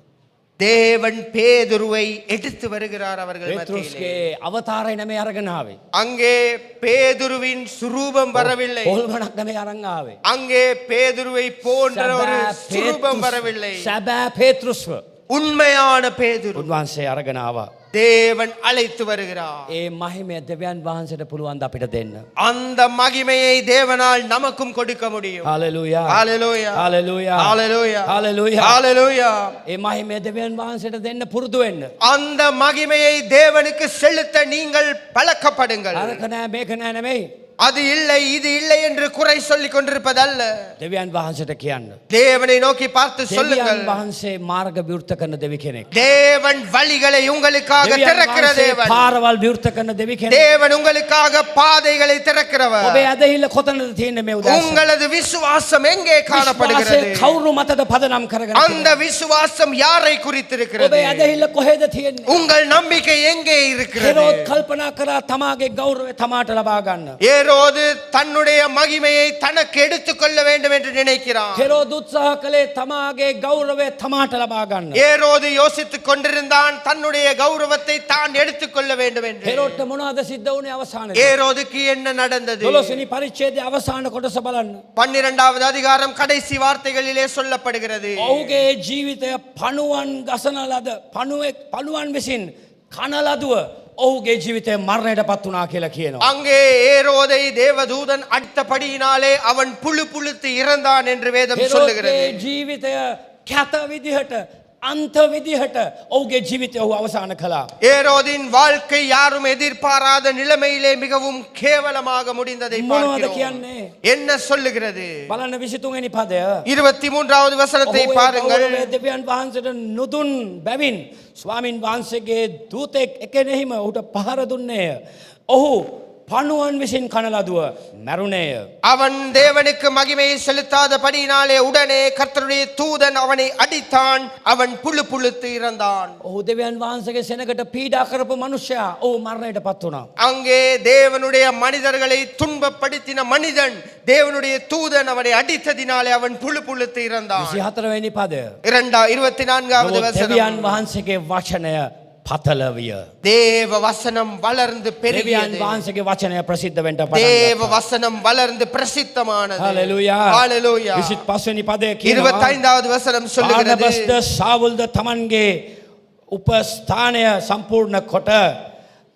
தேவன் பேதுருவை எடுத்து வருகிறார் அவர்கள் மத்தியிலே. පේතෘස්ගේ අවතාරය නෙමෙයි අරගෙන ආවේ. அங்கே பேதுருவின் சுரூபம் வரவில்லை. පොල්මනක් නෙමෙයි අරන් ආවේ. அங்கே பேதுருவை போன்ற ஒரு சுரூபம் வரவில்லை. සැබෑ පේතෘස්ව உண்மையான பேதுரு උන්වහන්සේ අරගෙන ආවා. தேவன் அழைத்து வருகிறார். ඒ මහිමය දෙවියන් වහන්සේට පුළුවන් ද අපිට දෙන්න. அந்த மகிமையை தேவனால் நமக்கும் கொடுக்க முடியும். හalleluya. ஹalleluya. හalleluya. ஹalleluya. හalleluya. ஹalleluya. ඒ මහිමය දෙවියන් වහන්සේට දෙන්න පුරුදු වෙන්න. அந்த மகிமையை தேவனுக்கு செலுத்த நீங்கள் பழக்கப்படுங்கள். අරක නෑ මේක නෑ නෙමෙයි. அது இல்லை இது இல்லை என்று குறை சொல்லிக் கொண்டிருப்பதல்ல. දෙවියන් වහන්සේට කියන්න. தேவனை நோக்கி பார்த்து சொல்லுங்கள். දෙවියන් වහන්සේ මාර්ග විවෘත කරන දෙවි කෙනෙක්. தேவன் வழிகளை உங்களுக்காக දෙවියන් திறக்கிற වහන්සේ தேவன். පාරවල් විවෘත කරන දෙවි කෙනෙක්. தேவன் உங்களுக்காக பாதைகளை திறக்கிறவர். ඔබේ ඇදහිල්ල කොතනද තියෙන්නේ මේ උදෑසන? உங்களது விசுவாசம் எங்கே காணப்படுகிறது? විශ්වාසය කවුරු මතද පදනම් කරගෙන அந்த விசுவாசம் யாரை குறித்திருக்கிறது? ඔබේ ඇදහිල්ල කොහෙද තියෙන්නේ? உங்கள் நம்பிக்கை எங்கே இருக்கிறது? හෙරෝද් කල්පනා කරා තමාගේ ගෞරවය තමාට ලබා ගන්න. ஏரோது தன்னுடைய மகிமையை தனக்கு எடுத்துக்கொள்ள வேண்டும் என்று நினைக்கிறான். හෙරෝද් උත්සාහ කළේ තමාගේ ගෞරවය තමාට ලබා ගන්න. ஏரோது யோசித்துக் கொண்டிருந்தான் தன்னுடைய கௌரவத்தை தான் எடுத்துக்கொள்ள வேண்டும் என்று. හෙරෝද්ට මොනවද සිද්ධ වුණේ අවසානයේ? ஏரோதுக்கு என்ன நடந்தது? 12 වෙනි පරිච්ඡේදයේ අවසාන කොටස බලන්න. 12வது அதிகாரம் கடைசி வார்த்தைகளிலே சொல்லப்படுகிறது. ඔහුගේ ජීවිතය පණුවන් ගසන ලද පණුවන් විසින් කන ලදුව ඔහුගේ ජීවිතය මරණයට පත් වුණා කියලා කියනවා. அங்கே ஏரோதை தேவதூதன் அடித்தபடியினாலே அவன் புழு புழுத்து இறந்தான் என்று வேதம் சொல்லுகிறது. හෙරෝද්ගේ ජීවිතය කැත විදිහට අන්ත විදිහට ඔහුගේ ජීවිතය ඔහු අවසාන කළා. ஏரோதின் வாழ்க்கை யாரும் எதிர்பாராத நிலைமையிலே மிகவும் கேவலமாக முடிந்ததை මොනවද பார்க்கிறோம். කියන්නේ? என்ன சொல்லுகிறது? බලන්න 23 වෙනි පදය. 23வது வசனத்தை ඔහු ඒ பாருங்கள். ගෞරවය දෙවියන් වහන්සේට නුදුන් බැවින් ස්වාමින් වහන්සේගේ දූතෙක් එකෙනෙහිම ඔහුට පහර දුන්නේය. ඔහු පණුවන් විසින් කන ලදුව මැරුණේය. அவன் தேவனுக்கு மகிமையை செலுத்தாதபடியினாலே உடனே கர்த்தருடைய தூதன் அவனை அடித்தான். அவன் புழு புழுத்து இறந்தான். ඔහු දෙවියන් වහන්සේගේ සෙනගට පීඩා කරපු මනුෂ්‍යයා ඔහු මරණයට පත් වුණා. அங்கே தேவனுடைய மனிதர்களை துன்பப்படுத்தின மனிதன் தேவனுடைய தூதன் அவனை அடித்ததினாலே அவன் புழு புழுத்து இறந்தான். 24 වෙනි පදය. 24வது දෙවියන් வசனம். වහන්සේගේ වචනය පතල විය. தேவ வசனம் வளர்ந்து දෙවියන් பெருகியது. වහන්සේගේ වචනය ප්‍රසිද්ධ වෙන්න පටන් தேவ ගත්තා. வசனம் வளர்ந்து பிரசித்தமானது. හalleluya. ஹalleluya. 25 වෙනි පදය කියනවා 25வது வசனம் சொல்லுகிறது. බානබස්ද සාවුල්ද තමන්ගේ උපස්ථානය සම්පූර්ණ කොට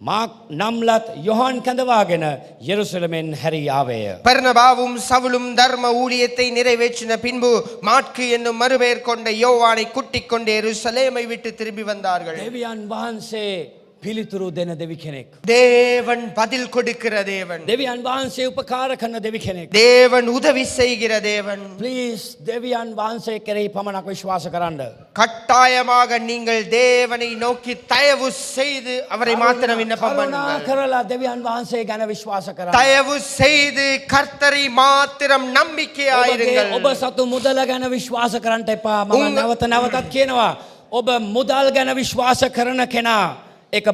මාක් නම්ලත් යොහන් කැඳවාගෙන යෙරුසලමෙන් හැරී ආවේය. பர்னபாவும் சவுலும் தர்ம ஊழியத்தை நிறைவேற்றின பின்பு மாற்கு என்னும் மறுபெயர் கொண்ட யோவானை கூட்டிக் கொண்டு எருசலேமை விட்டு திரும்பி வந்தார்கள். දෙවියන් වහන්සේ පිළිතුරු දෙන දෙවි කෙනෙක්. தேவன் பதில் கொடுக்கிற தேவன். දෙවියන් වහන්සේ උපකාර කරන දෙවි කෙනෙක්. தேவன் உதவி செய்கிற தேவன். ප්ලීස් දෙවියන් වහන්සේ කෙරෙහි පමණක් විශ්වාස කරන්න. கட்டாயமாக நீங்கள் தேவனை நோக்கி தயவு செய்து அவரை மாத்திரம் விண்ணப்பம் කරුණා பண்ணுங்கள். කරලා දෙවියන් වහන්සේ ගැන විශ්වාස කරන්න. தயவு செய்து கர்த்தரை மாத்திரம் நம்பிக்கையாயிருங்கள். ඔබ සතු මුදල ගැන විශ්වාස කරන්නට එපා. මම උන්- නැවත නැවතත් කියනවා. ඔබ මුදල් ගැන විශ්වාස කරන කෙනා ඒක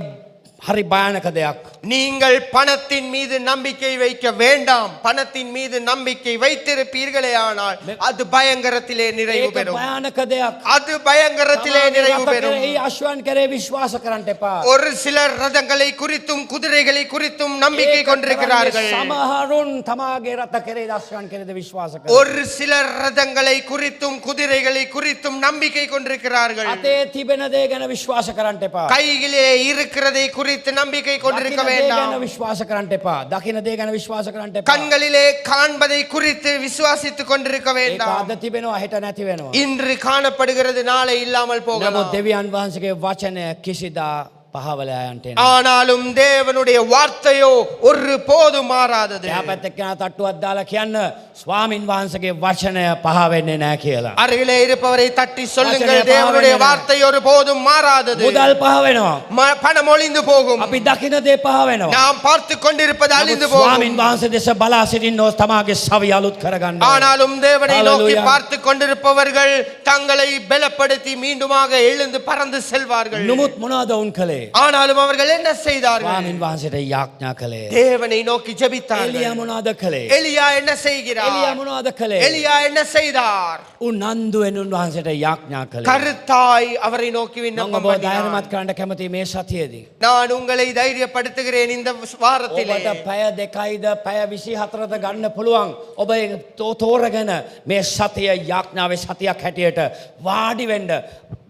හරි භයානක දෙයක්. நீங்கள் பணத்தின் மீது நம்பிக்கை வைக்க வேண்டாம். பணத்தின் மீது நம்பிக்கை வைத்திருப்பீர்களே ஆனால் அது பயங்கரத்திலே நிறைவு ඒක பெறும். භයානක දෙයක්. அது பயங்கரத்திலே நிறைவு பெறும். ඒ අශ්වයන් කරේ විශ්වාස කරන්නට එපා. ஒரு சிலர் ரதங்களை குறித்தும் குதிரைகளை குறித்தும் நம்பிக்கை கொண்டிருக்கிறார்கள். සමහරුන් තමාගේ රට කරේ අශ්වයන් කරේද විශ්වාස කරනවා. ஒரு சிலர் ரதங்களை குறித்தும் குதிரைகளை குறித்தும் நம்பிக்கை கொண்டிருக்கிறார்கள். අතේ තිබෙන දේ ගැන විශ්වාස කරන්නට එපා. கையிலே இருக்கிறதை குறித்து நம்பிக்கை கொண்டிருக்க දකින දේ ගැන வேண்டாம். විශ්වාස කරන්නට එපා. දකින දේ ගැන විශ්වාස කරන්නට එපා. கண்களிலே காண்பதை குறித்து விசுவாசித்துக் கொண்டிருக்க ඒක வேண்டாம். අද තිබෙනවා හෙට නැති වෙනවා. இன்று காணப்படுகிறது நாளை இல்லாமல் නමුත් போகலாம். දෙවියන් වහන්සේගේ වචනය කිසිදා පහවල යන්ට එනවා. ஆனாலும் தேவனுடைய வார்த்தையோ ஒரு போதும் மாறாதது. එහා පැත්තේ කෙනා තට්ටුවක් දාලා කියන්න ස්වාමින් වහන්සේගේ වචනය පහ වෙන්නේ නැහැ කියලා. அருகிலே இருப்பவரை தட்டி சொல்லுங்கள், வசனே தேவனுடைய பாவனே. வார்த்தை ஒரு போதும் மாறாதது. මුදල් පහ වෙනවා. பணம் ஒளிந்து போகும். අපි දකින දේ පහ වෙනවා. நாம் பார்த்து கொண்டிருப்பது அழிந்து නමුත් போகும். ස්වාමින් වහන්සේ දෙස බලා සිටින්නෝ තමාගේ සවිය අලුත් කරගන්න. ஆனாலும் தேவனை நோக்கி Hallelujah. பார்த்து கொண்டிருப்பவர்கள் தங்களை பலப்படுத்தி மீண்டுமாக எழுந்து பறந்து செல்வார்கள். නමුත් මොනවද වුන් කළේ? ஆனாலும் அவர்கள் என்ன செய்தார்கள்? ස්වාමින් වහන්සේට යාඥා කළේ. தேவனை நோக்கி එලියා ஜெபித்தார்கள். මොනවද කළේ? எலியா என்ன செய்கிறார்? එලියා මොනවද කළේ? எலியா என்ன செய்தார்? උනන්දුවෙන් උන්වහන්සේට යාඥා කළේ. கருத்தாய் அவரை நோக்கி මම விண்ணப்பம் ඔබ பண்ணினார். ධෛර්යමත් කරන්න කැමති මේ සතියේදී. நான் உங்களை தைரியப்படுத்துகிறேன் இந்த வாரத்திலே. ඔබට පැය 2යිද පැය 24ද ගන්න පුළුවන්. ඔබ තෝරගෙන මේ සතිය යාඥාවේ සතියක් හැටියට වාඩි වෙන්න.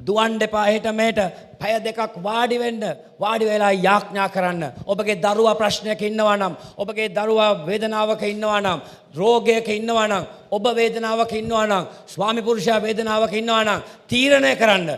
දුවන්න එපා හෙට මෙහෙට. පැය දෙකක් වාඩි වෙන්න. වාඩි වෙලා යාඥා කරන්න. ඔබගේ දරුවා ප්‍රශ්නයක ඉන්නවා නම්, ඔබගේ දරුවා වේදනාවක ඉන්නවා නම්, රෝගයක ඉන්නවා නම්, ඔබ වේදනාවක ඉන්නවා නම්, ස්වාමි පුරුෂයා වේදනාවක ඉන්නවා නම් තීරණය කරන්න.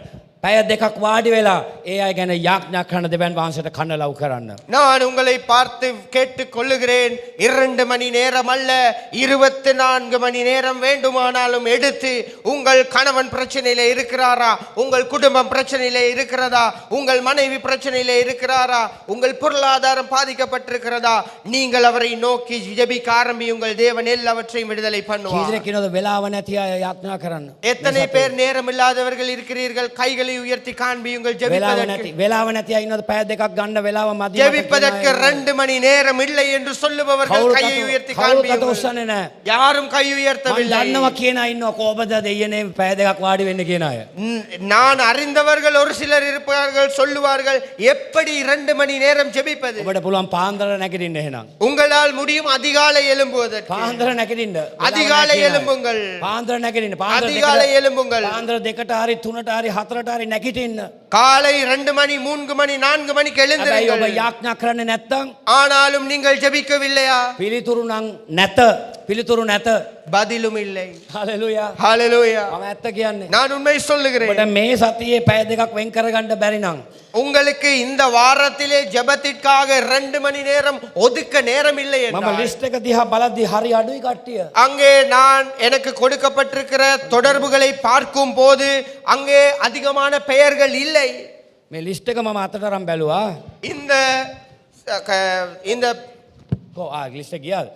පැය දෙකක් වාඩි වෙලා ඒ අය ගැන යාඥා කරන දෙවියන් වහන්සේට කන ලව් කරන්න. நான் உங்களை பார்த்து கேட்டுக் கொள்ளுகிறேன். 2 மணி நேரம் அல்ல, 24 மணி நேரம் வேண்டுமானாலும் எடுத்து உங்கள் கணவன் பிரச்சனையில இருக்கிறாரா, உங்கள் குடும்பம் பிரச்சனையில இருக்கிறதா, உங்கள் மனைவி பிரச்சனையில இருக்கிறாரா, உங்கள் பொருளாதாரம் பாதிக்கப்பட்டிருக்கிறதா, நீங்கள் அவரை நோக்கி ஜெபிக்க ஆரம்பியுங்கள். தேவன் எல்லாவற்றையும் விடுதலை பண்ணுவார். කීදර කියනවද වෙලාව නැති අය යාඥා කරන්න. எத்தனை பேர் நேரம் இல்லாதவர்கள் இருக்கிறீர்கள்? கைகளை உயர்த்தி காண்பியுங்கள். වෙලාව නැති අය ඉන්නවද පැය දෙකක් ගන්න වෙලාව මදි. ஜெபிப்பதற்கு 2 மணி நேரம் இல்லை என்று சொல்லுபவர்கள் கையை உயர்த்தி කවුරුත් காண்பியுங்கள். උස්සන්නේ නැහැ. யாரும் கை මම உயர்த்தவில்லை. දන්නවා කියන අය ඉන්නවා කොහොමද දෙයනේ පැය දෙකක් වාඩි වෙන්න කියන අය. நான் அறிந்தவர்கள் ஒரு சிலர் இருப்பார்கள், சொல்லுவார்கள் எப்படி 2 மணி நேரம் ஜெபிப்பது. ඔබට පුළුවන් පාන්දර නැගිටින්න එහෙනම්. உங்களால் முடியும் அதிகாலை எழும்புவதற்கு. පාන්දර නැගිටින්න. அதிகாலை எழும்புங்கள். පාන්දර නැගිටින්න. அதிகாலை எழும்புங்கள். පාන්දර 2ට හරි 3ට හරි 4ට හරි නැගිටින්න. காலை 2 மணி 3 மணி 4 மணிக்கு හැබැයි ඔබ எழுந்திருங்கள். යාඥා කරන්නේ නැත්තම් ஆனாலும் நீங்கள் ஜெபிக்கவில்லையா? පිළිතුරු නම් නැත. පිළිතුරු නැත. பதிலும் இல்லை. හලෙලුයා. ஹalleluya. මම ඇත්ත කියන්නේ. நான் உண்மை சொல்லுகிறேன். ඔබට මේ සතියේ පැය දෙකක් වෙන් කරගන්න බැරි නම් உங்களுக்கு இந்த வாரத்திலே ஜெபத்திற்காக 2 மணி நேரம் ஒதுக்க நேரம் இல்லை මම என்றால் ලිස්ට් එක දිහා බලද්දි හරි අඩුයි කට්ටිය. அங்கே நான் எனக்கு கொடுக்கப்பட்டிருக்கிற தொடர்புகளை பார்க்கும் போது அங்கே அதிகமான பெயர்கள் இல்லை. මේ ලිස්ට් එක මම අතට අරන් බැලුවා. இந்த இந்த ලිස්ට් එක ගියාද?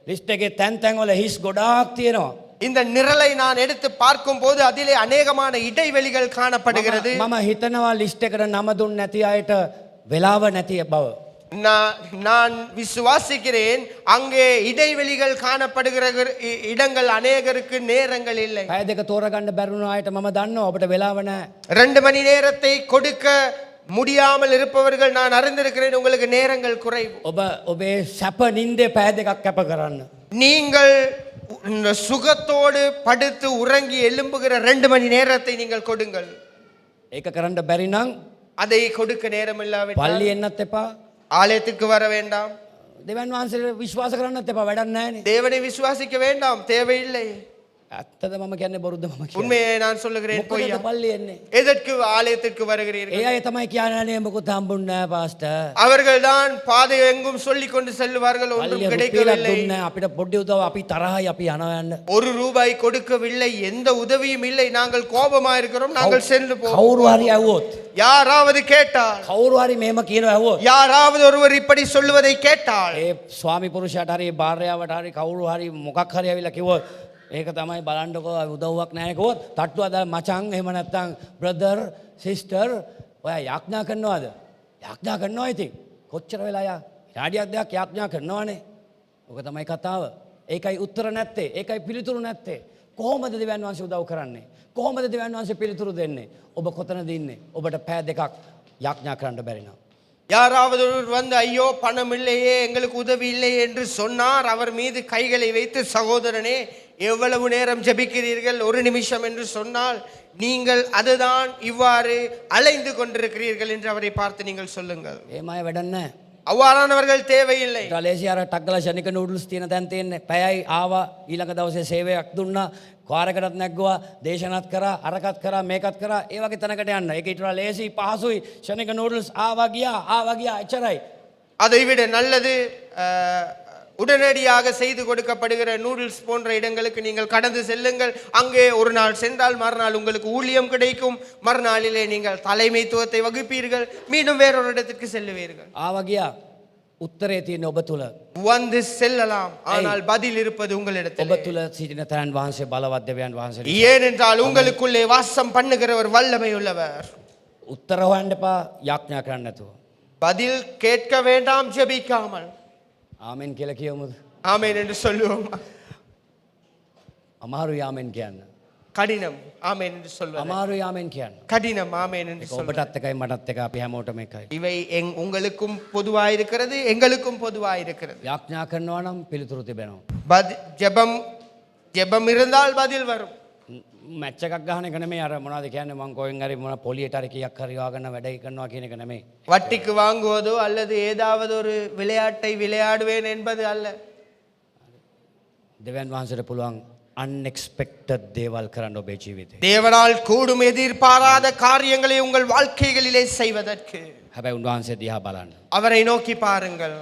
ලිස්ට් එකේ තැන් තැන් වල හිස් ගොඩාක් තියෙනවා. இந்த நிரலை நான் எடுத்து பார்க்கும் போது அதிலே அநேகமான இடைவெளிகள் காணப்படுகிறது. මම හිතනවා ලිස්ට් එකට නම දුන්නේ නැති අයට වෙලාව නැති බව. நான் விசுவாசிக்கிறேன் அங்கே இடைவெளிகள் காணப்படுகிற இடங்கள் அநேகருக்கு நேரங்கள் இல்லை. පැය දෙක තෝරගන්න බැරුණ අයට මම දන්නවා ඔබට වෙලාව නැහැ. 2 மணி நேரத்தை கொடுக்க முடியாமல் இருப்பவர்கள் நான் அறிந்திருக்கிறேன். உங்களுக்கு நேரங்கள் குறைவு. ඔබ ඔබේ සැප නින්දේ පැය දෙකක් කැප කරන්න. நீங்கள் சுகத்தோடு படுத்து உறங்கி எழும்புகிற 2 மணி நேரத்தை நீங்கள் கொடுங்கள். ඒක කරන්න බැරි නම් அதை கொடுக்க நேரம் இல்லாவிட்டால் පල්ලි එන්නත් එපා. ஆலயத்துக்கு வர வேண்டாம். දෙවියන් වහන්සේට විශ්වාස කරන්නත් එපා. වැඩක් නැහැනේ. தேவனை விசுவாசிக்க வேண்டாம், தேவையில்லை. ඇත්තද මම කියන්නේ බොරුද මම කියන්නේ? உண்மையை நான் சொல்லுகிறேன். මොකටද பொய்யா? පල්ලි එන්නේ? எதற்கு ஆலயத்திற்கு வருகிறீர்கள்? ඒ අය තමයි කියන්නේ මොකද හම්බුන්නේ නැහැ පාස්ටර්. அவர்கள் தான் பாதை எங்கும் சொல்லிக் கொண்டு செல்வார்கள், ஒன்றும் පල්ලිය රුපියලක් கிடைக்கவில்லை. දුන්නේ නැහැ. අපිට පොඩි උදව් අපි තරහයි අපි යනවා යන්න. ₹1 கொடுக்கவில்லை, எந்த உதவியும் இல்லை, நாங்கள் கோபமா இருக்கிறோம், நாங்கள் சென்று போவோம். කවුරු හරි ඇහුවොත් யாராவது கேட்டால், කවුරු හරි මේම කියනවා ඇහුවොත් யாராவது ஒருவர் இப்படி சொல்லுவதை கேட்டால், ඒ ස්වාමි පුරුෂයාට හරි භාර්යාවට හරි කවුරු හරි මොකක් හරි ඇවිල්ලා කිව්වොත් ඒක තමයි බලන්නකෝ උදව්වක් නැහැ කිව්වොත් තට්ටුව දාලා මචං එහෙම නැත්නම් බ්‍රදර් සිස්ටර් ඔයා යාඥා කරනවද? යාඥා කරනවා ඉතින් කොච්චර වෙලා යාඩියක් දෙයක් යාඥා කරනවනේ. ඔක තමයි කතාව. ඒකයි උත්තර නැත්තේ. ඒකයි පිළිතුරු නැත්තේ. කොහොමද දෙවියන් වහන්සේ උදව් කරන්නේ? කොහොමද දෙවියන් වහන්සේ පිළිතුරු දෙන්නේ? ඔබ කොතනද ඉන්නේ? ඔබට පැය දෙකක් යාඥා කරන්න බැරි නම් யாராவது ஒருவர் வந்து ஐயோ பணம் இல்லையே, எங்களுக்கு உதவி இல்லையே என்று சொன்னார், அவர் மீது கைகளை வைத்து சகோதரனே எவ்வளவு நேரம் ஜெபிக்கிறீர்கள், 1 நிமிஷம் என்று சொன்னால் நீங்கள் அதுதான் இவ்வாறு அலைந்து கொண்டிருக்கிறீர்கள் என்று அவரை பார்த்து நீங்கள் சொல்லுங்கள். එහෙම අය වැඩක් නැහැ. அவ்வாறானவர்கள் தேவையில்லை. ටලේසි අර ටක්ගල ෂණික නූඩල්ස් තියෙන තැන් තියෙන්නේ. පැයයි ආවා ඊළඟ දවසේ සේවයක් දුන්නා. කාර් එකටත් නැග්ගුවා, දේශනාත් කරා, අරකත් කරා, මේකත් කරා. ඒ වගේ තැනකට යන්න. ඒක ඊට වඩා ලේසි පහසුයි. ෂණික නූඩල්ස් ආවා ගියා එච්චරයි. அதை விட நல்லது உடனடியாக செய்து கொடுக்கப்படுகிற நூடுல்ஸ் போன்ற இடங்களுக்கு நீங்கள் கடந்து செல்லுங்கள். அங்கே ஒரு நாள் சென்றால் மறுநாள் உங்களுக்கு ஊழியம் கிடைக்கும், மறுநாளிலே நீங்கள் தலைமைத்துவத்தை வகுப்பீர்கள், மீண்டும் வேறொரு இடத்திற்கு செல்லுவீர்கள். ආවා ගියා. උත්තරේ තියෙන ඔබ තුල. வந்து செல்லலாம், ஆனால் பதில் இருப்பது உங்களிடத்தில். ඔබ තුල සිටින තැන් වහන්සේ බලවත් දෙවියන් වහන්සේ. ஏனென்றால் உங்களுக்குள்ளே வாசம் பண்ணுகிறவர் வல்லமை உள்ளவர். උත්තර හොයන්න එපා යාඥා කරන්න නැතුව. பதில் கேட்க வேண்டாம் ஜெபிக்காமல். ආමෙන් කියලා කියමුද? ஆமென் என்று சொல்லுவோம். අමාරුයි ආමෙන් කියන්න. கடினம் ஆமென் என்று சொல்வது. අමාරුයි ආමෙන් කියන්න. கடினம் ஆமென் என்று சொல்வது. ඔබටත් එකයි මටත් එකයි අපි හැමෝටම එකයි. இவை உங்களுக்கும் பொதுவாயிருக்கிறது, எங்களுக்கும் பொதுவாயிருக்கிறது. යාඥා කරනවා නම් පිළිතුරු තිබෙනවා. ஜெபம் இருந்தால் பதில் வரும். මැච් එකක් ගහන එක නෙමෙයි අර මොනවද කියන්නේ මං කොහෙන් හරි මොන පොලියට හරි කීයක් හරි වාගන්න වැඩ කරනවා කියන එක නෙමෙයි. வட்டிக்கு வாங்குவதோ அல்லது ஏதாவது ஒரு விளையாட்டை விளையாடுவேன் என்பது அல்ல. දෙවියන් වහන්සේට පුළුවන් unexpected දේවල් කරන්න ඔබේ ජීවිතේ. தேவனால் கூடும் எதிர்பாராத காரியங்களை உங்கள் வாழ்க்கைகளிலே செய்வதற்கு හැබැයි උන්වහන්සේ දිහා බලන්න. அவரை நோக்கி பாருங்கள்.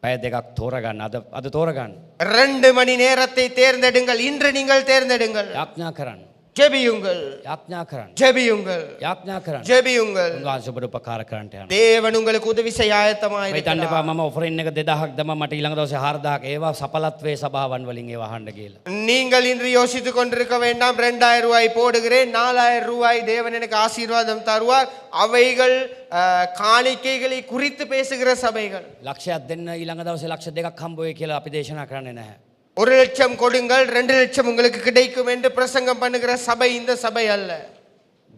පැය දෙකක් තෝරගන්න අද තෝරගන්න. 2 மணி நேரத்தை தேர்ந்தெடுங்கள். இன்று நீங்கள் தேர்ந்தெடுங்கள். යාඥා කරන්න. ஜெபியுங்கள், යාඥා කරන්න. ஜெபியுங்கள், යාඥා කරන්න. ஜெபியுங்கள். උන්වහන්සේ ඔබට උපකාර කරන්නට යනවා. தேவன் உங்களுக்கு உதவி செய்ய මේ ஆயத்தமாயிருக்கிறார். හිතන්න එපා මම ඔෆරින් එක 2000ක් දැම්මා මට ඊළඟ දවසේ 4000ක් ඒවා සපලත්වේ සභාවන් වලින් ඒවා අහන්න කියලා. நீங்கள் இன்று யோசித்துக் கொண்டிருக்க வேண்டாம். 2000 ரூபாய் போடுகிறேன், 4000 ரூபாய் தேவன் எனக்கு ஆசீர்வாதம் தருவார். அவைகள் காணிக்கைகளை குறித்து பேசுகிற சபைகள். ලක්ෂයක් දෙන්න ඊළඟ දවසේ ලක්ෂ 2ක් හම්බ වෙයි කියලා අපි දේශනා කරන්නේ නැහැ. 1 லட்சம் கொடுங்கள், 2 லட்சம் உங்களுக்கு கிடைக்கும் என்று பிரசங்கம் பண்ணுகிற சபை இந்த சபை அல்ல.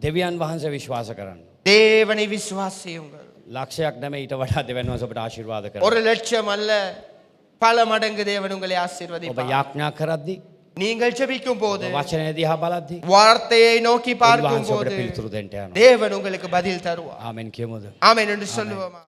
දෙවියන් වහන්සේ විශ්වාස කරන්න. தேவனை விசுவாசியுங்கள். ලක්ෂයක් නෙමෙයි ඊට වඩා දෙවියන් වහන්සේ ඔබට ආශිර්වාද කරනවා. 1 லட்சம் அல்ல, பல மடங்கு தேவன் உங்களை ඔබ ஆசீர்வதிப்பார். යාඥා කරද්දී நீங்கள் ஜெபிக்கும் போது වචනය දිහා බලද්දී வார்த்தையை நோக்கி பார்க்கும் උන්වහන්සේ போது අපිට පිළිතුරු දෙන්න යනවා. தேவன் உங்களுக்கு பதில் தருவார். ආමෙන් කියමුද? ஆமென் என்று சொல்லுவோமா?